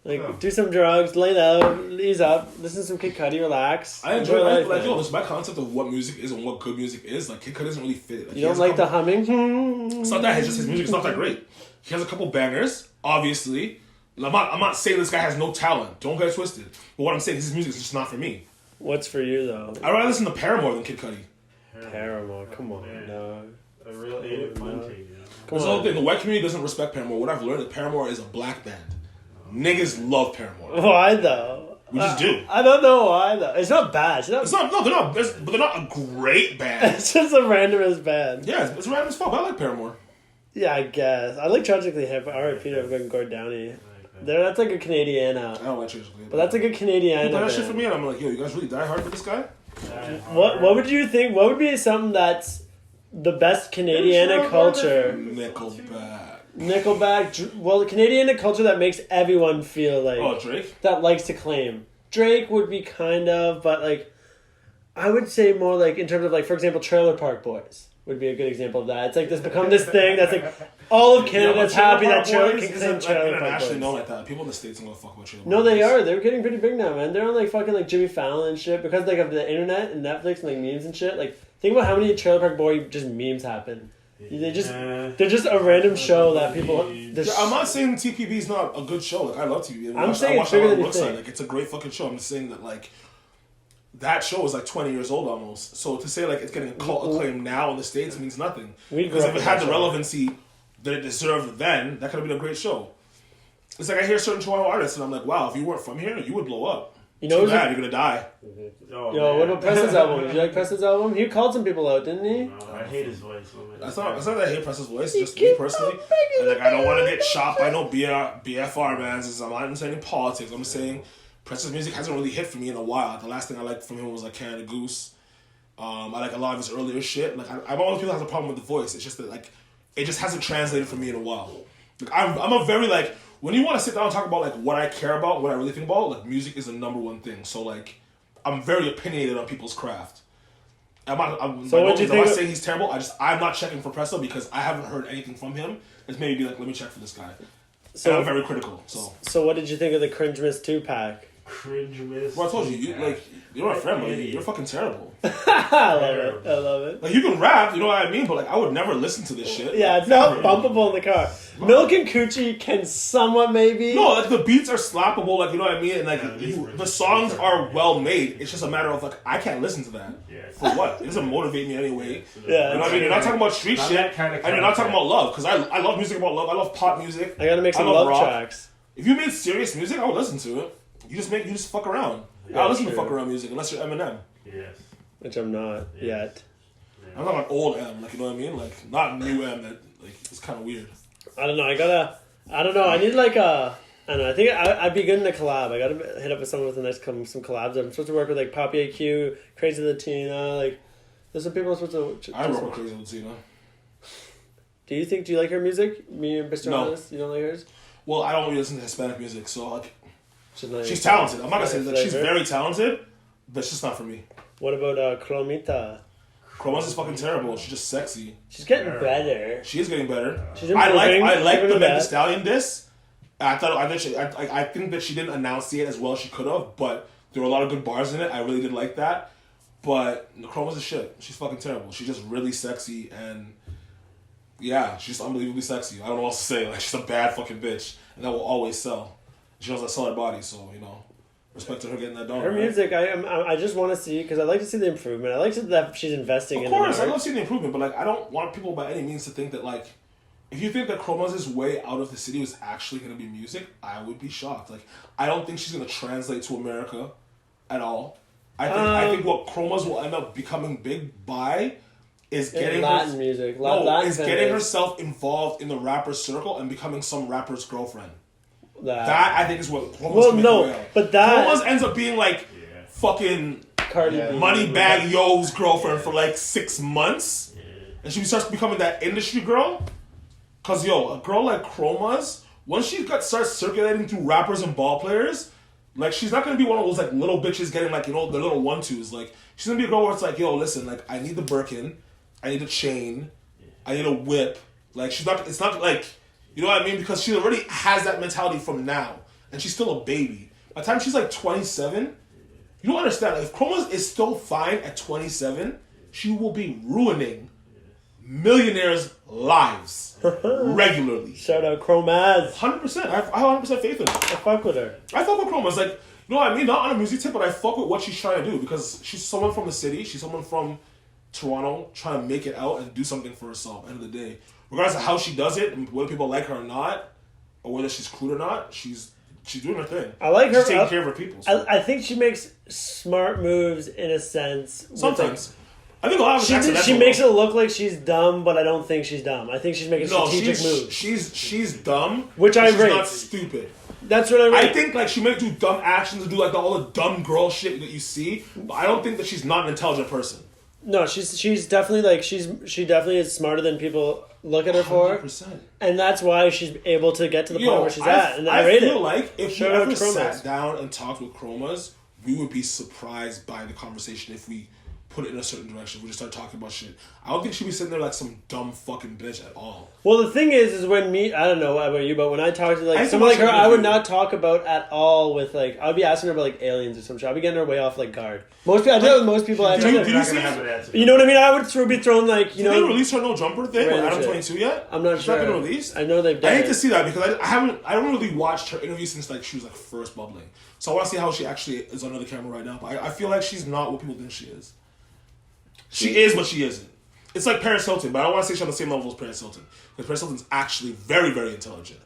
Like, do some drugs, lay low, ease up, listen to some Kid Cudi, relax. I enjoy life. Like, yo, this my concept of what music is and what good music is. Like, Kid Cudi doesn't really fit it. Like, you don't like the humming? It's not that. It's just his music's not that great. He has a couple bangers, obviously. I'm not saying this guy has no talent. Don't get it twisted. But what I'm saying is his music is just not for me. What's for you, though? I'd rather listen to Paramore than Kid Cudi. Paramore, come on, no. A real 8 fun team, yeah. That's the whole thing. The white community doesn't respect Paramore. What I've learned is Paramore is a black band. Niggas love Paramore. Why though? We just do. I don't know why though. It's not bad. No, they're not. But they're not a great band. It's just a randomest band. Yeah, it's random as fuck. I like Paramore. Yeah, I guess. I like Tragically Hip. R.I.P. to Gord Downey. That's like a Canadiana. I don't like Tragically Hip. But that's like a Canadiana. That shit for me, and I'm like, yo, you guys really die hard for this guy? What would you think? What would be something that's the best Canadiana culture? Nickelback. Well, the Canadian culture that makes everyone feel like... Oh, Drake? That likes to claim. Drake would be kind of, but like... I would say more like, in terms of like, for example, Trailer Park Boys would be a good example of that. It's like, this become this thing that's like, all of Canada's happy that Trailer can claim Trailer Park Boys. Known like that. People in the States don't go fuck with Trailer Park No, they are. They're getting pretty big now, man. They're on like fucking like Jimmy Fallon and shit, because like of the internet and Netflix and like memes and shit. Like, think about how many Trailer Park Boy just memes happen. They're just a random show that people... I'm not saying TPB is not a good show. Like, I love TPB. I'm saying it's bigger than you think. Like, it's a great fucking show. I'm just saying that, like, that show is like 20 years old almost. So to say, like, it's getting cult acclaim now in the States means nothing. Because if it had the relevancy that it deserved then, that could have been a great show. It's like I hear certain Toronto artists and I'm like, wow, if you weren't from here, you would blow up. You know, too bad, you're gonna die. Yo, what about Preston's album? Did you like Preston's album? He called some people out, didn't he? No, I hate his voice. It's not that I hate Preston's voice. It's just me personally. And like, I don't want to get shot by no BFR bands. I'm not saying politics. I'm saying Preston's music hasn't really hit for me in a while. The last thing I liked from him was like Canada Goose. I like a lot of his earlier shit. Like I'm one of those people that has a problem with the voice. It's just that like it just hasn't translated for me in a while. Like I'm a very like when you want to sit down and talk about like what I care about, what I really think about, like music is the number one thing. So like I'm very opinionated on people's craft. So what do you think? I'm not saying he's terrible. I'm not checking for Presto because I haven't heard anything from him. It's maybe be like, let me check for this guy. So and I'm very critical. So what did you think of the Cringe Miss 2-pack? Cringe Miss. Well, I told you, you're my friend, but you're fucking terrible. I love it. Like you can rap, you know what I mean, but like I would never listen to this shit. Yeah, it's not bumpable in the car. Milk and Coochie can somewhat maybe. No, like the beats are slappable, like you know what I mean, and like the songs are well made. It's just a matter of like I can't listen to that. Yeah. For what? It doesn't motivate me anyway. Yeah, you know what I mean. You're not talking about street shit, and you're not talking about love because I love music about love. I love pop music. I gotta make some love tracks. If you made serious music, I would listen to it. You just fuck around. Yeah, I listen to fuck around music unless you're Eminem. Yes. Which I'm not yet. Yeah. I'm not like old M, like you know what I mean, like not new M. That like it's kind of weird. I don't know. I don't know. I need like a. I don't know. I think I'd be good in a collab. I gotta hit up with someone with some collabs. I'm supposed to work with like Poppy AQ, Crazy Latina. Like, there's some people I'm supposed to. I work with Crazy Latina. Do you like her music? Me and Mr. No. Honest? You don't like hers? Well, I don't really listen to Hispanic music, so like. She's She's talented. I'm not gonna say that she's very talented, but it's just not for me. What about Chromita? Chroma's is fucking terrible. She's just sexy. She's getting better. She is getting better. She's improving. I like the Meg Thee Stallion diss. I think that she didn't announce it as well as she could have, but there were a lot of good bars in it. I really did like that. But Chroma's a shit. She's fucking terrible. She's just really sexy and yeah, she's unbelievably sexy. I don't know what else to say. Like she's a bad fucking bitch, and that will always sell. She knows how to sell her body, so you know, respect to her getting that done. Her music, I just want to see because I like to see the improvement. I like that she's investing in. Of course, I love seeing the improvement, but like I don't want people by any means to think that like if you think that Chroma's way out of the city was actually going to be music, I would be shocked. Like I don't think she's going to translate to America at all. I think what Chroma's will end up becoming big by is getting Latin music. Getting herself involved in the rapper circle and becoming some rapper's girlfriend. That I think is what Chroma's but that Chroma's ends up being like fucking Cardi B. Moneybag Yo's girlfriend for like 6 months, and she starts becoming that industry girl. Cause a girl like Chroma's, once she starts circulating through rappers and ball players, like she's not gonna be one of those like little bitches getting like the little 1-2s. Like she's gonna be a girl where it's like, listen, like I need the Birkin, I need a chain, I need a whip. Like she's not. It's not like. You know what I mean? Because she already has that mentality from now. And she's still a baby. By the time she's like 27, you don't understand. If Chroma is still fine at 27, she will be ruining millionaires' lives regularly. Shout out Chromaz. 100%. I have 100% faith in her. I fuck with her. I fuck with Chroma. It's like, you know what I mean? Not on a music tip, but I fuck with what she's trying to do. Because she's someone from the city. She's someone from Toronto trying to make it out and do something for herself at the end of the day. Regardless of how she does it, and whether people like her or not, or whether she's cool or not, she's doing her thing. I like her. She's taking care of her people. So. I think she makes smart moves in a sense. Sometimes. I think a lot of she makes it look like she's dumb, but I don't think she's dumb. I think she's making strategic moves. She's dumb, which I rate. She's not stupid. That's what I rate. I think like she might do dumb actions and do like all the dumb girl shit that you see, but I don't think that she's not an intelligent person. No, she's definitely like she definitely is smarter than people look at her 100%. for, and that's why she's able to get to the point where she's at. And I rate it. I feel like if we ever sat down and talked with Chromas, we would be surprised by the conversation if we put it in a certain direction. We just start talking about shit. I don't think she'd be sitting there like some dumb fucking bitch at all. Well, the thing is when I don't know about you, but when I talk to like someone like her, I would not talk about at all with like I'd be asking her about like aliens or some shit. I'd be getting her way off like guard. Most people, I do it with most people. You know what I mean? I would be thrown like Did they release her No Jumper thing with Adam 22 yet? I'm not sure. It's not been released. I know they've done. I hate to see that because I haven't really watched her interview since like she was like first bubbling. So I want to see how she actually is under the camera right now. But I feel like she's not what people think she is. She is, but she isn't. It's like Paris Hilton, but I don't want to say she's on the same level as Paris Hilton. Because Paris Hilton's actually very, very intelligent.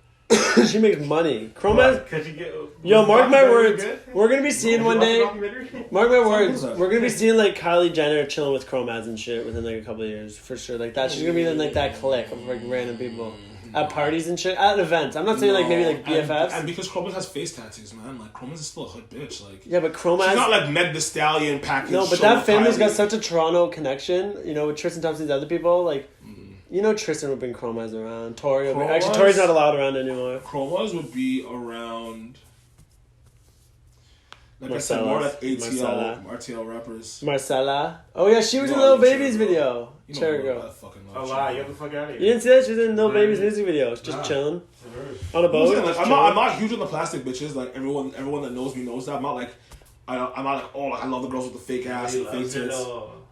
She makes money. Chromaz. Could you get? Yo, mark my documentary words. good? We're gonna be seeing one day. Documentary? Mark my words. that? We're gonna be seeing like Kylie Jenner chilling with Chromaz and shit within like a couple of years for sure. Like that. She's gonna be in like that clique of like random people at parties and shit at events. I'm not saying like maybe like BFFs. And because Chromaz has face tattoos, man. Like Chromaz is still a hood bitch. Like Yeah, but Chromaz. she's not like Meg Thee Stallion package. No, but show that with family's got Kylie. such a Toronto connection. You know, with Tristan Thompson's other people, like. You know Tristan would bring Chromaz around. Tori would actually Tori's not allowed around anymore. Chromaz would be around. Like Marcellus. I said, more like Marcella. RTL rappers. Marcella. Oh yeah, she was in No, Lil you Baby's Cherry video. You know Cherry what Girl. I fucking Oh love wow, Cherry get Girl. the fuck out of You here. didn't see that? She was in Lil Baby's music video. Just Nah. chilling Her. on a boat. Like, just I'm chilling. not huge on the plastic bitches. Like everyone that knows me knows that. I'm not like I'm not like, oh, like, I love the girls with the fake ass and fake tits.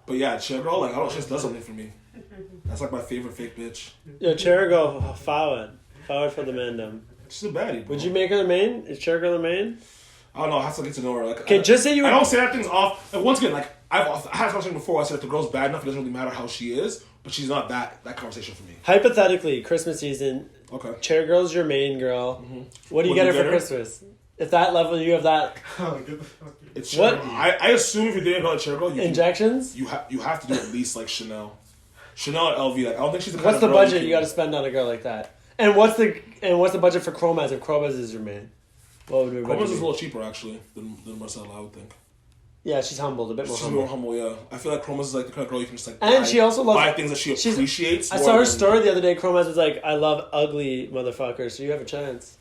But yeah, Cherry Girl, like I don't, she just does something for me. That's like my favorite fake bitch. Yo, Cherry Girl, forward for the mandem. She's a baddie. Bro. Would you make her the main? Is Cherry Girl the main? I don't know. I have to get to know her. Like, Okay, just say you. I don't say that thing's off. Like, once again, like I had a conversation before. I said if the girl's bad enough, it doesn't really matter how she is. But she's not that conversation for me. Hypothetically, Christmas season, Okay. Cherry Girl's your main girl. What do you What get do her you for get her? Christmas? If that level, you have that Oh, get the fuck out. It's What? I assume if you're dating a girl like Cherry Girl, injections. you have to do at least like Chanel or LV. Like I don't think she's the kind What's of the girl budget you got to spend on a girl like that? And what's the budget for Chromaz if Chromaz is your main? What would your Chromaz budget is a be? little cheaper actually than Marcella. I would think. Yeah, she's humbled, a bit more She's humble. more humble, yeah. I feel like Chromaz is like the kind of girl you can just like And she also loves buy things that she she's- appreciates. I more saw her than- story the other day. Chromaz was like, "I love ugly motherfuckers, so you have a chance."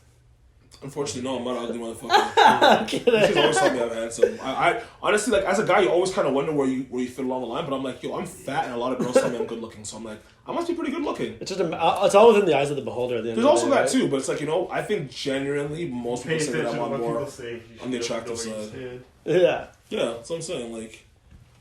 Unfortunately, no, I'm not an ugly motherfucker. I'm kidding. She's always told me I'm handsome. I honestly like as a guy, you always kind of wonder where you fit along the line. But I'm like, yo, I'm fat, and a lot of girls tell me I'm good looking. So I'm like, I must be pretty good looking. It's just it's all within the eyes of the beholder. At the end There's of also the day, that right? too, but it's like I think genuinely most Pay people say that attention I'm to on what more people say. You on the should know attractive where you side. stand. Yeah, Yeah, that's what I'm saying. Like,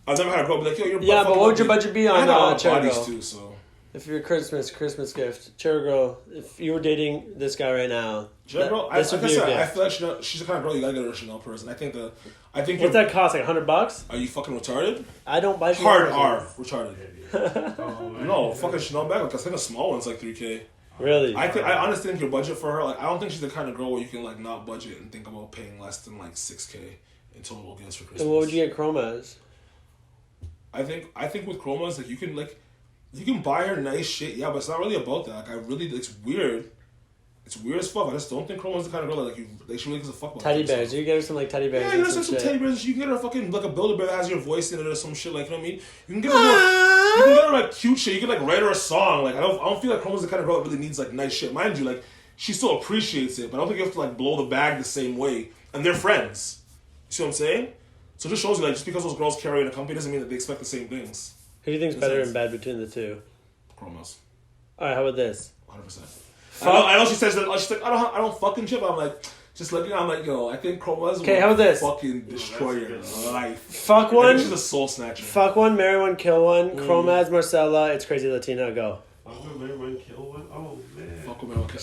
I've never had a girl be like, yo, you're yeah. But fucking what would your ugly. budget be I on got a lot of Cherry bodies Girl? too, so. If your Christmas gift, Cherry Girl, if you were dating this guy right now, Cherry Girl, I this would be your I gift. feel like she's the kind of girl you gotta get her a Chanel purse, and I think What's you're, that cost? Like $100? are you fucking retarded? I don't buy Hard Chanel R, purses. retarded. Oh, man. No, fucking Chanel bag. Like I think a small one's like $3K. Really? I honestly think your budget for her, like I don't think she's the kind of girl where you can like not budget and think about paying less than like $6K in total gifts for Christmas. And what would you get Chromaz? I think with Chromas, like you can buy her nice shit, yeah, but it's not really about that. Like it's weird. It's weird as fuck. I just don't think Chroma's the kind of girl that she really gives a fuck about. Teddy herself. bears. You get her some like teddy bears. Yeah, and you know, some shit. teddy bears. You can get her fucking like a Build-A-Bear that has your voice in it or some shit. Like, you know what I mean? You can get her you can get her like cute shit. You can like write her a song. Like I don't feel like Chroma's the kind of girl that really needs like nice shit. Mind you, like she still appreciates it, but I don't think you have to like blow the bag the same way. And they're friends. You see what I'm saying? So it just shows you like just because those girls carry in a company doesn't mean that they expect the same things. Who do you think's better in bed between the two? Chromas. All right, how about this? 100%. I know she says that she's like I don't fucking chip. I'm like just looking. I'm like yo. I think Chroma's Okay, how about this? fucking destroy your life. Fuck I think one. she's a soul snatcher. Fuck one, marry one, kill one. Chromaz, Marcella, it's Crazy Latina, go. I'm gonna marry one, kill one. Oh man. Fuck women. Okay.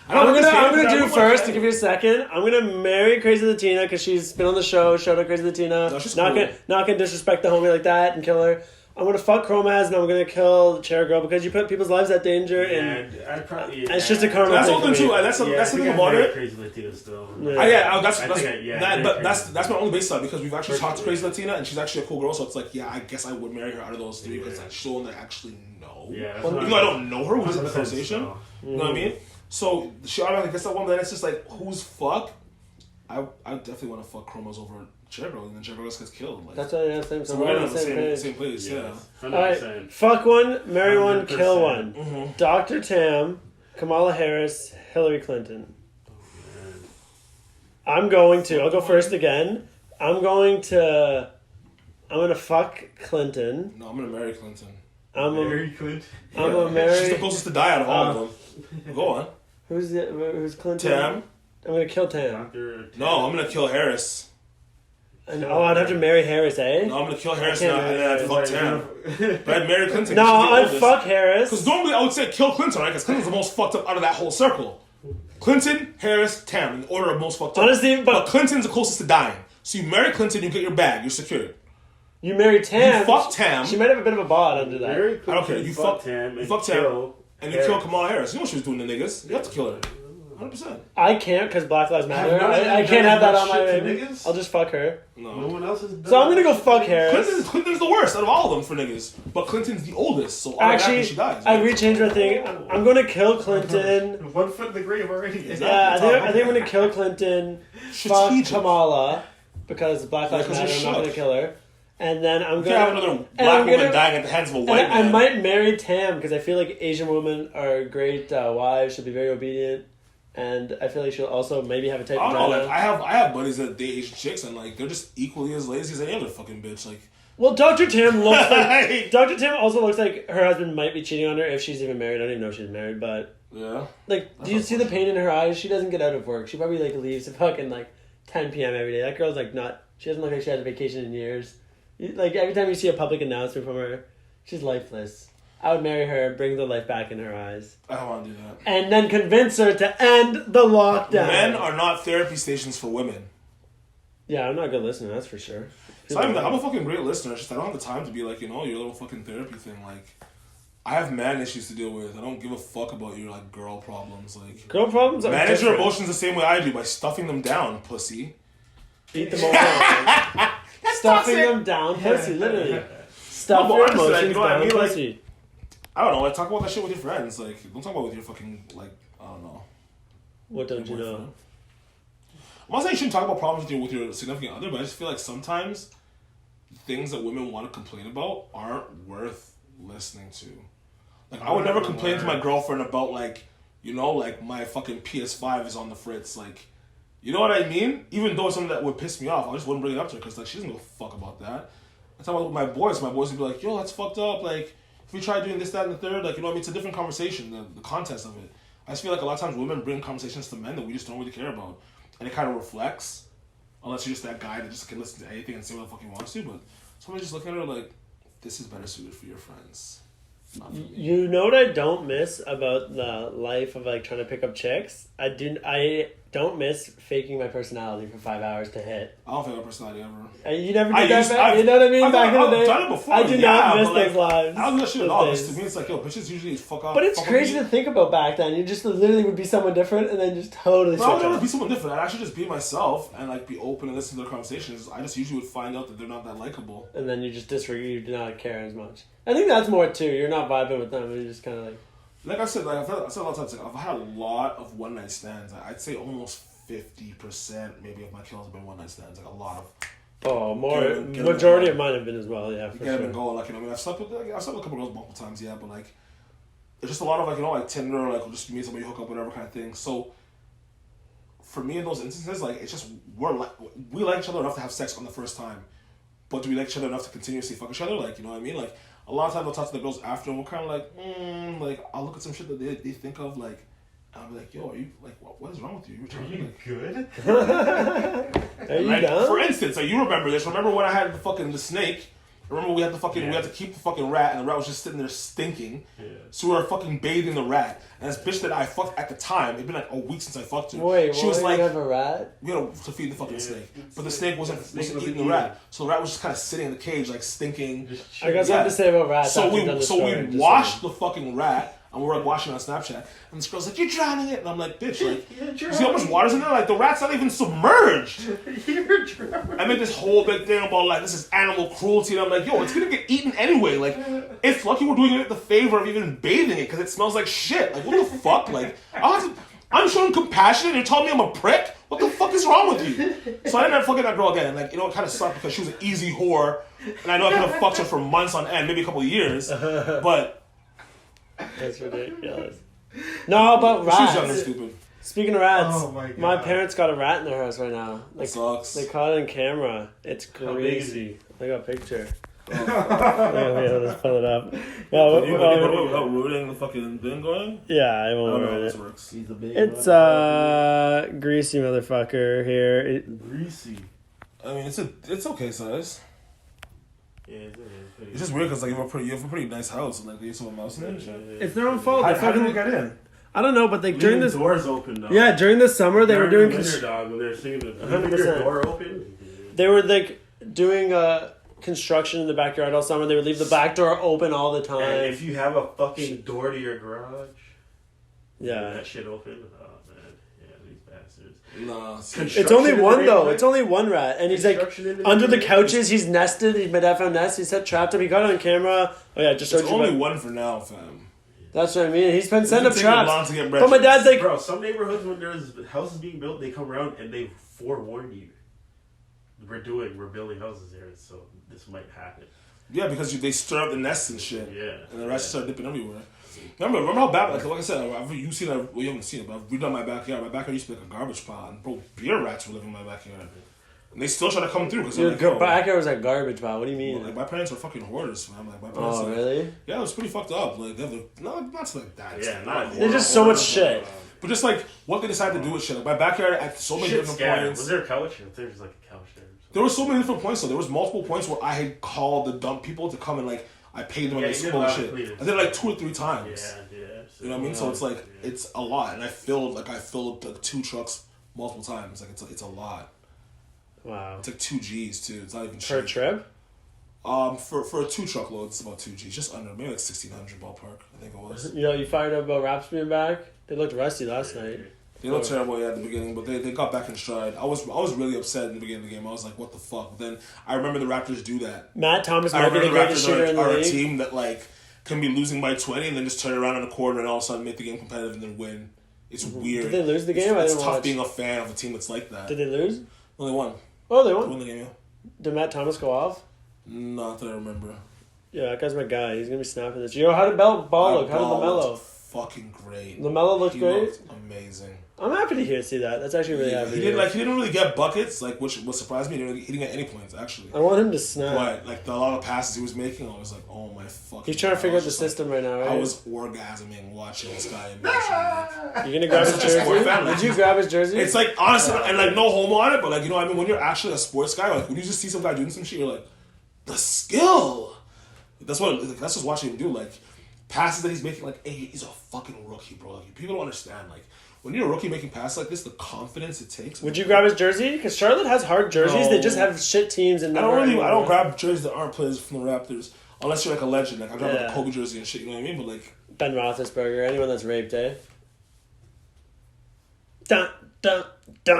I'm gonna do first to give you a second. I'm gonna marry Crazy Latina because she's been on the show. Shout out Crazy Latina. No, she's not cool. gonna disrespect the homie like that and kill her. I'm gonna fuck Chromaz and I'm gonna kill Cherry Girl because you put people's lives at danger and I'd probably. it's just a karma That's thing something for me. too. That's the thing about it. Crazy Latina still. Yeah. That's my only base side because we've actually talked to Crazy Latina and she's actually a cool girl. So it's like, yeah, I guess I would marry her out of those three because she's the one that I actually know. Yeah. Even though I don't know her, we just had the 100% conversation. so. You know what I mean? So she automatically gets that one, but then it's just like, who's fuck? I definitely want to fuck Chromas over Cherry Girl, and then Cherry Girl just gets killed. Like, That's what I'm saying. so So we're we're on in the same page. same place, yeah. All right, 100%. fuck one, marry one, kill 100%. one. Mm-hmm. Dr. Tam, Kamala Harris, Hillary Clinton. I'll go first again. I'm gonna fuck Clinton. No, I'm gonna marry Clinton. Mary Clinton. I'm gonna She's marry. the closest to die out of all of them. Go on. Who's Clinton? Tam. I'm gonna kill Tam. Dr. No, I'm gonna kill Harris. And, I'd have to marry Harris, eh? No, I'm gonna kill Harris can't now, and then I'd fuck Tam. But I'd marry Clinton. No, I'd fuck Because Harris. normally I would say kill Clinton, right? Because Clinton's the most fucked up out of that whole circle. Clinton, Harris, Tam, in the order of most fucked up. Honestly, but Clinton's the closest to dying. So you marry Clinton, you get your bag, you're secured. You marry Tam. You fuck Tam. She might have a bit of a bod under that. Mary Clinton. I don't care. You fuck Tam. you And fuck Tam, kill and you kill Kamala Harris. You know what she was doing to niggas. You have to kill her. 100%. I can't because Black Lives Matter. none of them I can't have that on done my shit to name. niggas? I'll just fuck her. No one else has done So I'm gonna go fuck Harris. Clinton's the worst out of all of them for niggas. But Clinton's the oldest, so Actually, she dies. I rechanged my thing. I'm gonna kill Clinton. 1 foot in the grave already. Yeah, I think I'm gonna kill Clinton. Fuck Strategic. Kamala because Black Lives Yeah, 'cause Matter. you're I'm not gonna shook. kill her. And then I'm You gonna can't have another and black I'm woman gonna- dying at the hands of a and white I man. might marry Tam because I feel like Asian women are great wives. She'll be very obedient, and I feel like she'll also maybe have a type I of don't know. Like I have buddies that date Asian chicks, and like they're just equally as lazy as any other fucking bitch. Like Well, Dr. Tim looks like Dr. Tim also looks like her husband might be cheating on her if she's even married. I don't even know if she's married, but yeah. like, do you see the pain in her eyes? She doesn't get out of work. She probably like leaves at fucking like 10 p.m. every day. That girl's like not. She doesn't look like she had a vacation in years. Like every time you see a public announcement from her, she's lifeless. I would marry her, bring the life back in her eyes, I don't want to do that. and then convince her to end the lockdown. Men are not therapy stations for women. Yeah, I'm not a good listener, that's for sure. So I'm a fucking great listener. It's just I don't have the time to be like, your little fucking therapy thing. Like, I have man issues to deal with. I don't give a fuck about your like girl problems. Like, Girl problems are manage your different. emotions the same way I do by stuffing them down, pussy. Beat them over. Stuffing them down, pussy, literally. Stuff No, your but honestly, like, emotions you know what I down, mean? Like, pussy. I don't know. Like, talk about that shit with your friends. Like, don't talk about it with your fucking like. I don't know. What don't you know? I'm not saying you shouldn't talk about problems with your significant other, but I just feel like sometimes things that women want to complain about aren't worth listening to. Like, I would never complain to my girlfriend about like, like my fucking PS5 is on the fritz. Like, you know what I mean? Even though it's something that would piss me off, I just wouldn't bring it up to her because like she doesn't give a fuck about that. I talk about my boys. My boys would be like, "Yo, that's fucked up." Like, if we try doing this, that, and the third, like, you know what I mean? It's a different conversation. The context of it. I just feel like a lot of times women bring conversations to men that we just don't really care about, and it kind of reflects. Unless you're just that guy that just can listen to anything and say what the fuck he wants to, but somebody's just looking at her like, "This is better suited for your friends." Not for me. You know what I don't miss about the life of like trying to pick up chicks? I don't miss faking my personality for 5 hours to hit. I don't feel my personality ever. You never I did that used- back? I've- You know what I mean? I've Back in the day? I've done it before. I do yeah, not miss but, like, those lives. I don't do that shit at those all. days. To me, it's like, yo, bitches usually fuck up. But it's fuck crazy with to me. think about back then. You just literally would be someone different and then just totally No, I would switch never up. be someone different. I'd actually just be myself and like be open and listen to their conversations. I just usually would find out that they're not that likable. And then you just disregard, you do not care as much. I think that's more too. You're not vibing with them. You're just kind of like... Like I said, I said a lot of times, like, I've had a lot of one night stands. I'd say almost 50% maybe of my kills have been one night stands. Like a lot of. Oh, more. Get it Majority going. of mine have been as well, yeah, for Get them sure. and go. Like, I mean, I've slept with a couple girls multiple times, yeah, but like, it's just a lot of like, like Tinder, like just meet somebody, hook up, whatever kind of thing. So, for me in those instances, like, it's just we like each other enough to have sex on the first time, but do we like each other enough to continuously fuck each other? Like, you know what I mean? Like, a lot of times I'll talk to the girls after, and we're kind of like I'll look at some shit that they think of, like, and I'll be like, yo, are you like, what is wrong with you? Good? Are you Like, done? for instance, like, you remember this? Remember when I had the snake? Remember we had we had to keep the fucking rat, and the rat was just sitting there stinking. Yeah. So we were fucking bathing the rat, and this bitch that I fucked at the time, it'd been like a week since I fucked her. Wait, she was like, you have a rat? we had to feed the fucking snake, but the snake wasn't wasn't eating the eating. rat, so the rat was just kind of sitting in the cage, like stinking. I got Yeah. something to say about rats. So after you've done the story, we just washed so the fucking rat, and we were like watching it on Snapchat, and this girl's like, "You're drowning it," and I'm like, "Bitch, like, you see how much water's in there? Like, the rat's not even submerged." You're drunk. I made this whole big thing about like this is animal cruelty, and I'm like, yo, it's gonna get eaten anyway. Like, it's lucky we're doing it the favor of even bathing it because it smells like shit. Like, what the fuck? Like, I'm showing compassion, and you're telling me I'm a prick. What the fuck is wrong with you? So I ended up fucking that girl again, and like, it kind of sucked because she was an easy whore, and I know I could have fucked her for months on end, maybe a couple of years, but That's ridiculous. No, but she was young and rats. stupid. Speaking of rats, Oh my God. my parents got a rat in their house right now. That sucks. They caught it on camera. It's How big is crazy. I got a picture. Let's pull it up. Yeah, Without ruining the fucking thing going? yeah, I I won't don't know how ruin this it. works. He's a big It's greasy motherfucker here. greasy. I mean, it's okay size. Yeah, It's just weird because like you have a pretty nice house and like you have someone else in it. It's their own fault. How They did fucking, they get in? I don't know, but like during this, doors open though. yeah, during the summer they were During doing, the winter, dog, when they were singing the 100%. your door open. they were like doing construction in the backyard all summer. They would leave the back door open all the And time. if you have a fucking door to your garage, Yeah, that shit open. Oh man, Nah. It's only one though. It's only one rat, and he's like Construction under the industry. couches. He's nested. He's made that nest. He's trapped him. He got it on camera. Oh yeah, just showed It's you. only one for now, fam. That's what I mean. He's been setting up It's taking long traps. to get But my dad's like, Bro, some neighborhoods when there's houses being built, they come around and they forewarn you. We're building houses here, so this might happen. Yeah, because they stir up the nests and shit. Yeah. And the rats start dipping everywhere. Remember how bad, like I said, you've seen it, well, you haven't seen it, but I've redone my backyard. My backyard used to be like a garbage pile, and bro, beer rats were living in my backyard. And they still try to come through because they're like, your backyard was like garbage pile. What do you mean? Well, like, my parents are fucking hoarders, man. Like, my parents, Oh, like, really? Yeah, it was pretty fucked up. Like, no, not like that. It's Yeah, like, not. There's just so much shit. But just like what they decided to do with shit. Like my backyard at so many different points. Was there a couch? There's like a couch there. There were so many different points though. There was multiple points where I had called the dump people to come and like I paid them and they stole shit. I did it like 2 or 3 times. Yeah. You know what I mean? So it's like it's a lot, and I filled like 2 trucks multiple times. Like it's a lot. Wow. It's like 2 G's too. It's not even Per cheap. trip? For a 2 truckload, it's about 2 G's, just under, maybe like 1,600 ballpark. I think it was. You know, you fired up about Raps being back. They looked rusty last night. They looked terrible at the beginning, but they got back in stride. I was really upset in the beginning of the game. I was like, what the fuck? But then I remember the Raptors do that. Matt Thomas I might be remember the the greatest Raptors shooter in the are a league. team that like can be losing by 20 and then just turn around in the quarter and all of a sudden make the game competitive and then win. It's weird. Did they lose the game? It's I didn't tough watch. being a fan of a team that's like that. Did they lose? Only won. Oh, they They won. won the game, yeah. Did Matt Thomas go off? Not that I remember. Yeah, that guy's my guy. He's gonna be snapping this. Yo, how did ball look? How did LaMelo? Fucking great. LaMelo looked great. Looked amazing. I'm happy to see that. That's actually really happy. He didn't really get buckets, like which surprised me. He didn't get any points actually. I want him to snap. But like a lot of passes he was making, I was like, oh my fucking. He's trying to figure out the just like, system right now, right? I was orgasming watching this guy in motion. You gonna grab his That's just a sport jersey? fan. Did you grab his jersey? It's like honestly, and like no homo on it, but like you know, what I mean, when you're actually a sports guy, like when you just see some guy doing some shit, you're like, the skill. That's just watching him do like passes that he's making. Like, hey, he's a fucking rookie, bro. Like people don't understand. Like when you're a rookie making passes like this, the confidence it takes. Would you grab his jersey? Because Charlotte has hard jerseys. No. They just have shit teams and. I don't grab jerseys that aren't players from the Raptors unless you're like a legend. Like I grab like a Kobe jersey and shit. You know what I mean? But like Ben Roethlisberger, anyone that's raped, eh? Dun dun dun.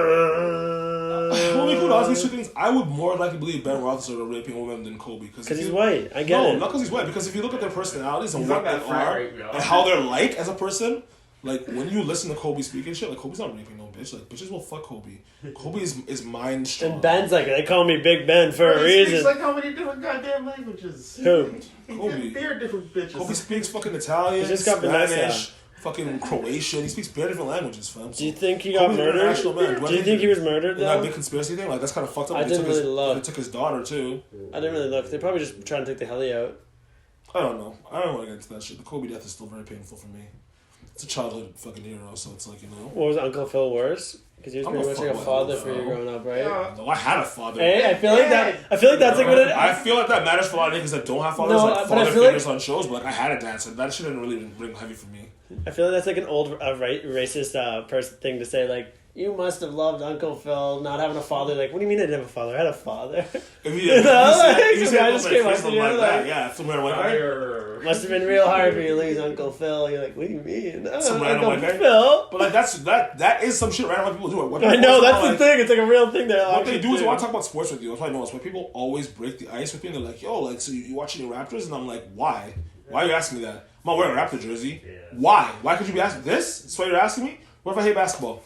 Well, we could ask these 2 things. I would more likely believe Ben Roethlisberger raping a woman than Kobe Because he's white. I get it. No, not because he's white. Because if you look at their personalities and He's what not they that frat are rape, yo. and how they're like as a person, like when you listen to Kobe speak and shit, like Kobe's not raping no bitch. Like bitches will fuck Kobe. Kobe is mind strong. And Ben's like, they call me Big Ben for a He speaks reason. like how many different goddamn languages? Who? Kobe. They're different bitches. Kobe speaks fucking Italian, He's just got Spanish, Vanessa. fucking Croatian. He speaks bare different languages, fam. Do you think he got Kobe's an murdered? international man. Do you think he was murdered In that though? big conspiracy thing, like that's kind of fucked up. I They didn't took really look. They took his daughter too. I didn't really look. They're probably just trying to take the heli out. I don't know. I don't want to get into that shit. The Kobe death is still very painful for me. It's a childhood fucking hero, so it's like, you know. What was Uncle Phil worse? Because he was I'm pretty a much like a fuck father with for you Uncle Phil. growing up, right? No, I had a father. Hey, I feel like that. I feel like that's like what it. I feel like that matters for a lot of niggas that don't have fathers, No, like but I father feel figures like- on shows, but like I had a dad, so that shit didn't really ring heavy for me. I feel like that's like an old racist person thing to say. Like, you must have loved Uncle Phil not having a father. Like, what do you mean I didn't have a father? I had a father. If you, You know, like, if you some say guy it just like came up something to you, like like- that, yeah, some random white guy. Must have been real hard for you to lose Uncle Phil. You're like, what do you mean? Some random Uncle white guy. Phil. But like that is some shit random white people do. White I people know, always that's talk the about, thing. It's like a real thing that What they do is when I talk about sports with you, that's why I know it's when people always break the ice with me. They're like, "Yo, like, so you watching the Raptors?" And I'm like, "Why? Why are you asking me that? I'm not wearing a Raptor jersey. Yeah. Why? Why could you be asking this? That's why you're asking me. What if I hate basketball?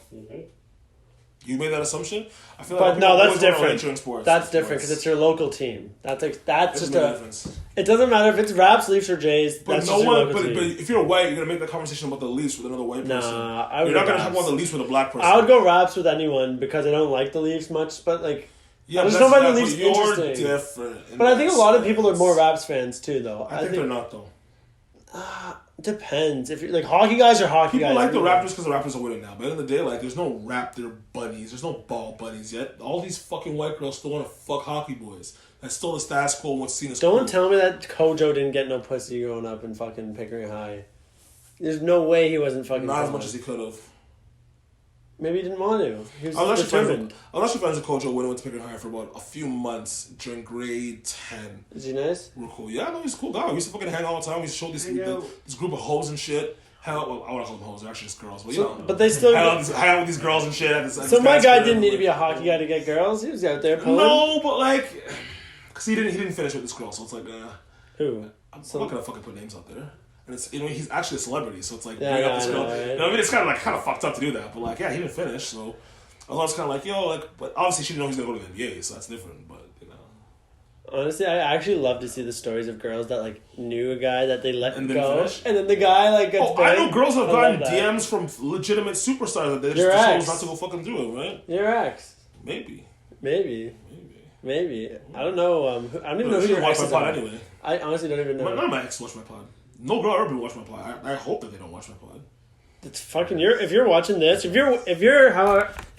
You made that assumption. I feel But like no, people that's always wanna different. relate you in sports. That's different because it's your local team. That's like that's Doesn't just make a. difference. It doesn't matter if it's Raps, Leafs, or Jays. But That's no just your one. local But team. if you're white, you're gonna make the conversation about the Leafs with another white person. Nah, I would You're not go gonna talk Raps. about the Leafs with a black person. I would go Raps with anyone because I don't like the Leafs much, but like. Yeah, I just but don't find the that's- Leafs but you're interesting. different. in But I think a that lot of people are sense. more Raps fans too, though. I think they're not though. Depends. If you're like hockey guys are hockey People guys. like the Raptors because the Raptors are winning now. But at the end of the day, like, there's no Raptor buddies. There's no ball buddies yet. All these fucking white girls still want to fuck hockey boys. That's still the status quo once seen as Don't cool. tell me that Kojo didn't get no pussy growing up in fucking Pickering High. There's no way he wasn't fucking. Not as fun. much as he could have. Maybe he didn't want to. He was I was actually determined. friends with Kojo when he went to Pickering High for about a few months during grade 10. Is he nice? Real cool. Yeah, no, he's a cool guy. We used to fucking hang all the time. We used to show this Hang out. this group of hoes and shit. Well, I want to call them hoes. They're actually just girls, but But they still hang out with these girls and shit. So my guy didn't need to be a hockey guy to get girls. He was out there pulling. No, but like, cause he didn't finish with this girl, so it's like, who? I'm not gonna fucking put names out there. And it's he's actually a celebrity, so it's like yeah, bring up this girl. right? You know what I mean, it's kind of fucked up to do that, but like, yeah, he didn't finish, so I was kind of like, yo, like, but obviously she didn't know he was gonna go to the NBA, so that's different. But honestly, I actually love to see the stories of girls that like knew a guy that they let and go, finish. and then the guy like gets. I know girls have gotten that. DMs from legitimate superstars that they just chose not to go fucking do it, right? Your ex. Maybe. I don't know. I don't even know who your ex is. Anyway. I honestly don't even know. None of my ex watch my pod. No girl ever watch my pod. I hope that they don't watch my pod. It's fucking if you're watching this, if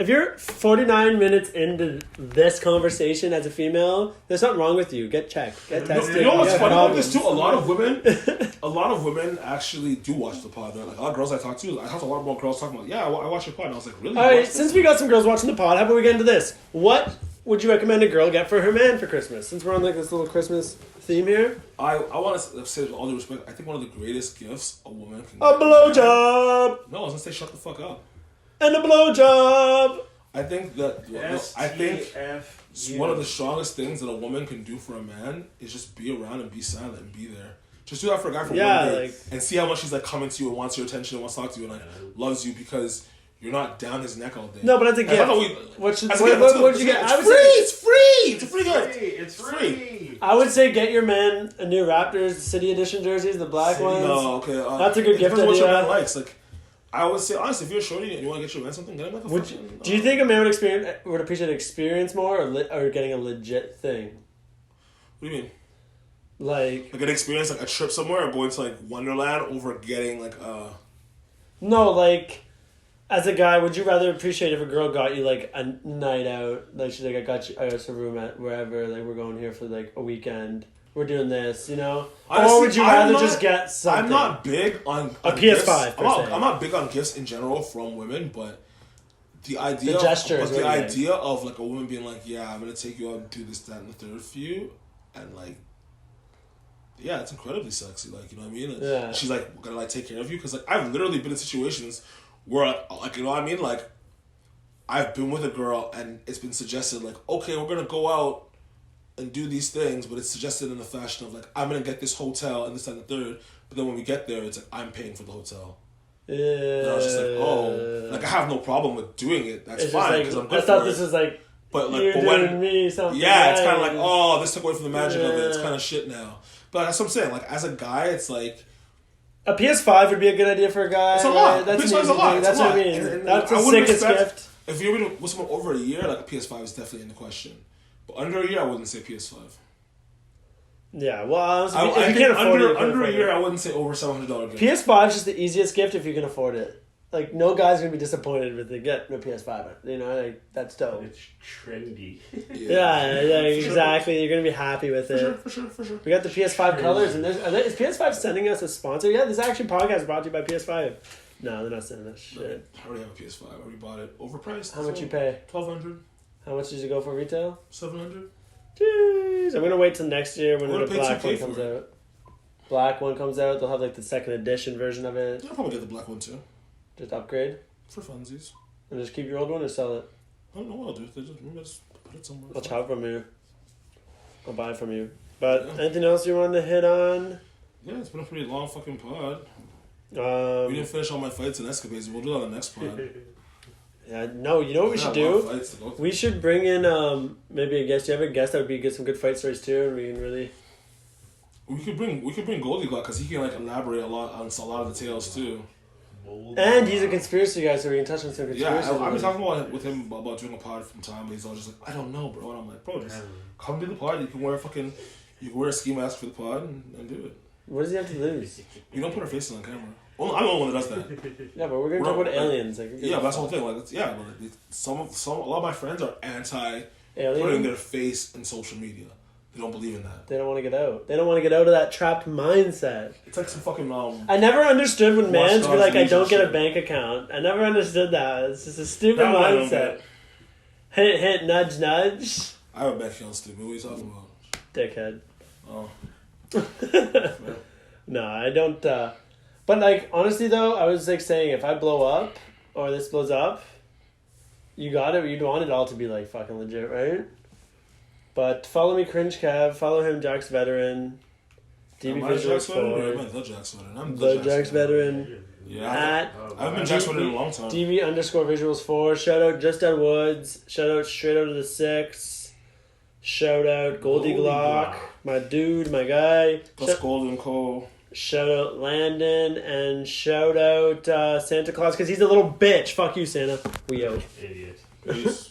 you're 49 minutes into this conversation as a female, there's something wrong with you. Get checked. Get tested. You know what's funny about this too? A lot of women actually do watch the pod. They're like, a lot of girls I talk to a lot more girls talking about, I watch your pod. And I was like, really? All right, since we got some girls watching the pod, how about we get into this? What would you recommend a girl get for her man for Christmas? Since we're on like this little Christmas theme here. I want to say with all due respect, I think one of the greatest gifts a woman can A blowjob! No, I was gonna say shut the fuck up. And a blowjob! I think that one of the strongest things that a woman can do for a man is just be around and be silent and be there. Just do that for a guy for one day and see how much he's like coming to you and wants your attention and wants to talk to you and like loves you because you're not down his neck all day. No, but it's a gift. What you get? It's free gift. It's free. I would say get your man a new Raptors City Edition jerseys, the black ones. No, okay. That's a good gift. Depends what your man likes. Like, I would say honestly, if you're shorty and you want to get your man something, get him like a. Do you think a man would appreciate experience more or getting a legit thing? What do you mean? Like an experience, like a trip somewhere, or going to like Wonderland over getting like No, like. As a guy, would you rather appreciate if a girl got you like a night out? Like she's like, I got a room at wherever. Like we're going here for like a weekend. We're doing this, you know. Honestly, or would you rather just get something? I'm not big on a PS5. I'm not big on gifts in general from women, but the idea, of like a woman being like, yeah, I'm gonna take you out and do this, that, and the third for you, and like. Yeah, it's incredibly sexy. Like, you know what I mean? Like, she's like gonna like take care of you because like I've literally been in situations where like you know what I mean? Like I've been with a girl and it's been suggested like, okay, we're gonna go out and do these things, but it's suggested in the fashion of like I'm gonna get this hotel and this and the third. But then when we get there, it's like I'm paying for the hotel. Yeah. And I was just like, oh, like I have no problem with doing it. That's fine because I'm good. I thought this was like. But like, you're doing me something. Yeah, it's kind of like, oh, this took away from the magic of it. It's kind of shit now. But that's what I'm saying. Like as a guy, it's like. A PS5 would be a good idea for a guy. It's a lot. That's PS5 is a lot. That's what I mean. And that's the sickest gift. If you're with someone over a year, like a PS5 is definitely in the question. But under a year, I wouldn't say PS5. Yeah, well, if you can't afford it, under a year, I wouldn't say over $700 gift. PS5 is just the easiest gift if you can afford it. Like no guy's gonna be disappointed with the get no PS5. You know, like that's dope. It's trendy. yeah, exactly. Sure. You're gonna be happy with it. For sure. We got the PS5 colors, and is PS5 sending us a sponsor? Yeah, this actually podcast brought to you by PS5. No, they're not sending us shit. I already have a PS5. I already bought it. Overpriced. How much you pay? $1,200. How much did you go for retail? $700. Jeez, I'm gonna wait till next year when the black one comes out. Black one comes out. They'll have like the second edition version of it. I'll probably get the black one too. Just upgrade? For funsies. And just keep your old one or sell it? I don't know what I'll do. Just put it somewhere. I'll chop from you. I'll buy from you. But anything else you wanted to hit on? Yeah, it's been a pretty long fucking pod. We didn't finish all my fights and escapades. We'll do that on the next pod. Yeah, no, you know what we should do? We should bring in maybe a guest. You have a guest that would be some good fight stories too, and we can really. We could bring Goldie Glock because he can like elaborate on a lot of the tales too. And he's a conspiracy guy, so we can touch on some conspiracy. Yeah, I've been talking with him about doing a pod from time, and he's all just like, I don't know, bro. And I'm like, bro, just come to the pod. You can wear a ski mask for the pod and do it. What does he have to lose? You don't put our faces on camera. I'm the only one that does that. Yeah, but we're gonna talk about aliens. Like, but that's the whole thing. Like, but a lot of my friends are anti putting their face in social media. They don't believe in that. They don't want to get out. They don't want to get out of that trapped mindset. It's like some fucking I never understood when mans be like, I don't get a bank account. I never understood that. It's just a stupid mindset. Hint, nudge, nudge. I have a bank account, stupid. What are you talking about? Dickhead. Oh. No, I don't. But like honestly though, I was like saying if I blow up or this blows up, you got it. You'd want it all to be like fucking legit, right? But follow me, CringeKev. Follow him, Jack's Veteran. DB Visuals 4. I'm the Jack's Veteran. Yeah, I've been Jack's Veteran in a long time. DB_Visuals 4. Shout out Just Dead Woods. Shout out Straight Out of the Six. Shout out Goldie Glock. My dude, my guy. Plus Golden Cole. Shout out Landon. And shout out Santa Claus because he's a little bitch. Fuck you, Santa. We out. Idiot. Peace.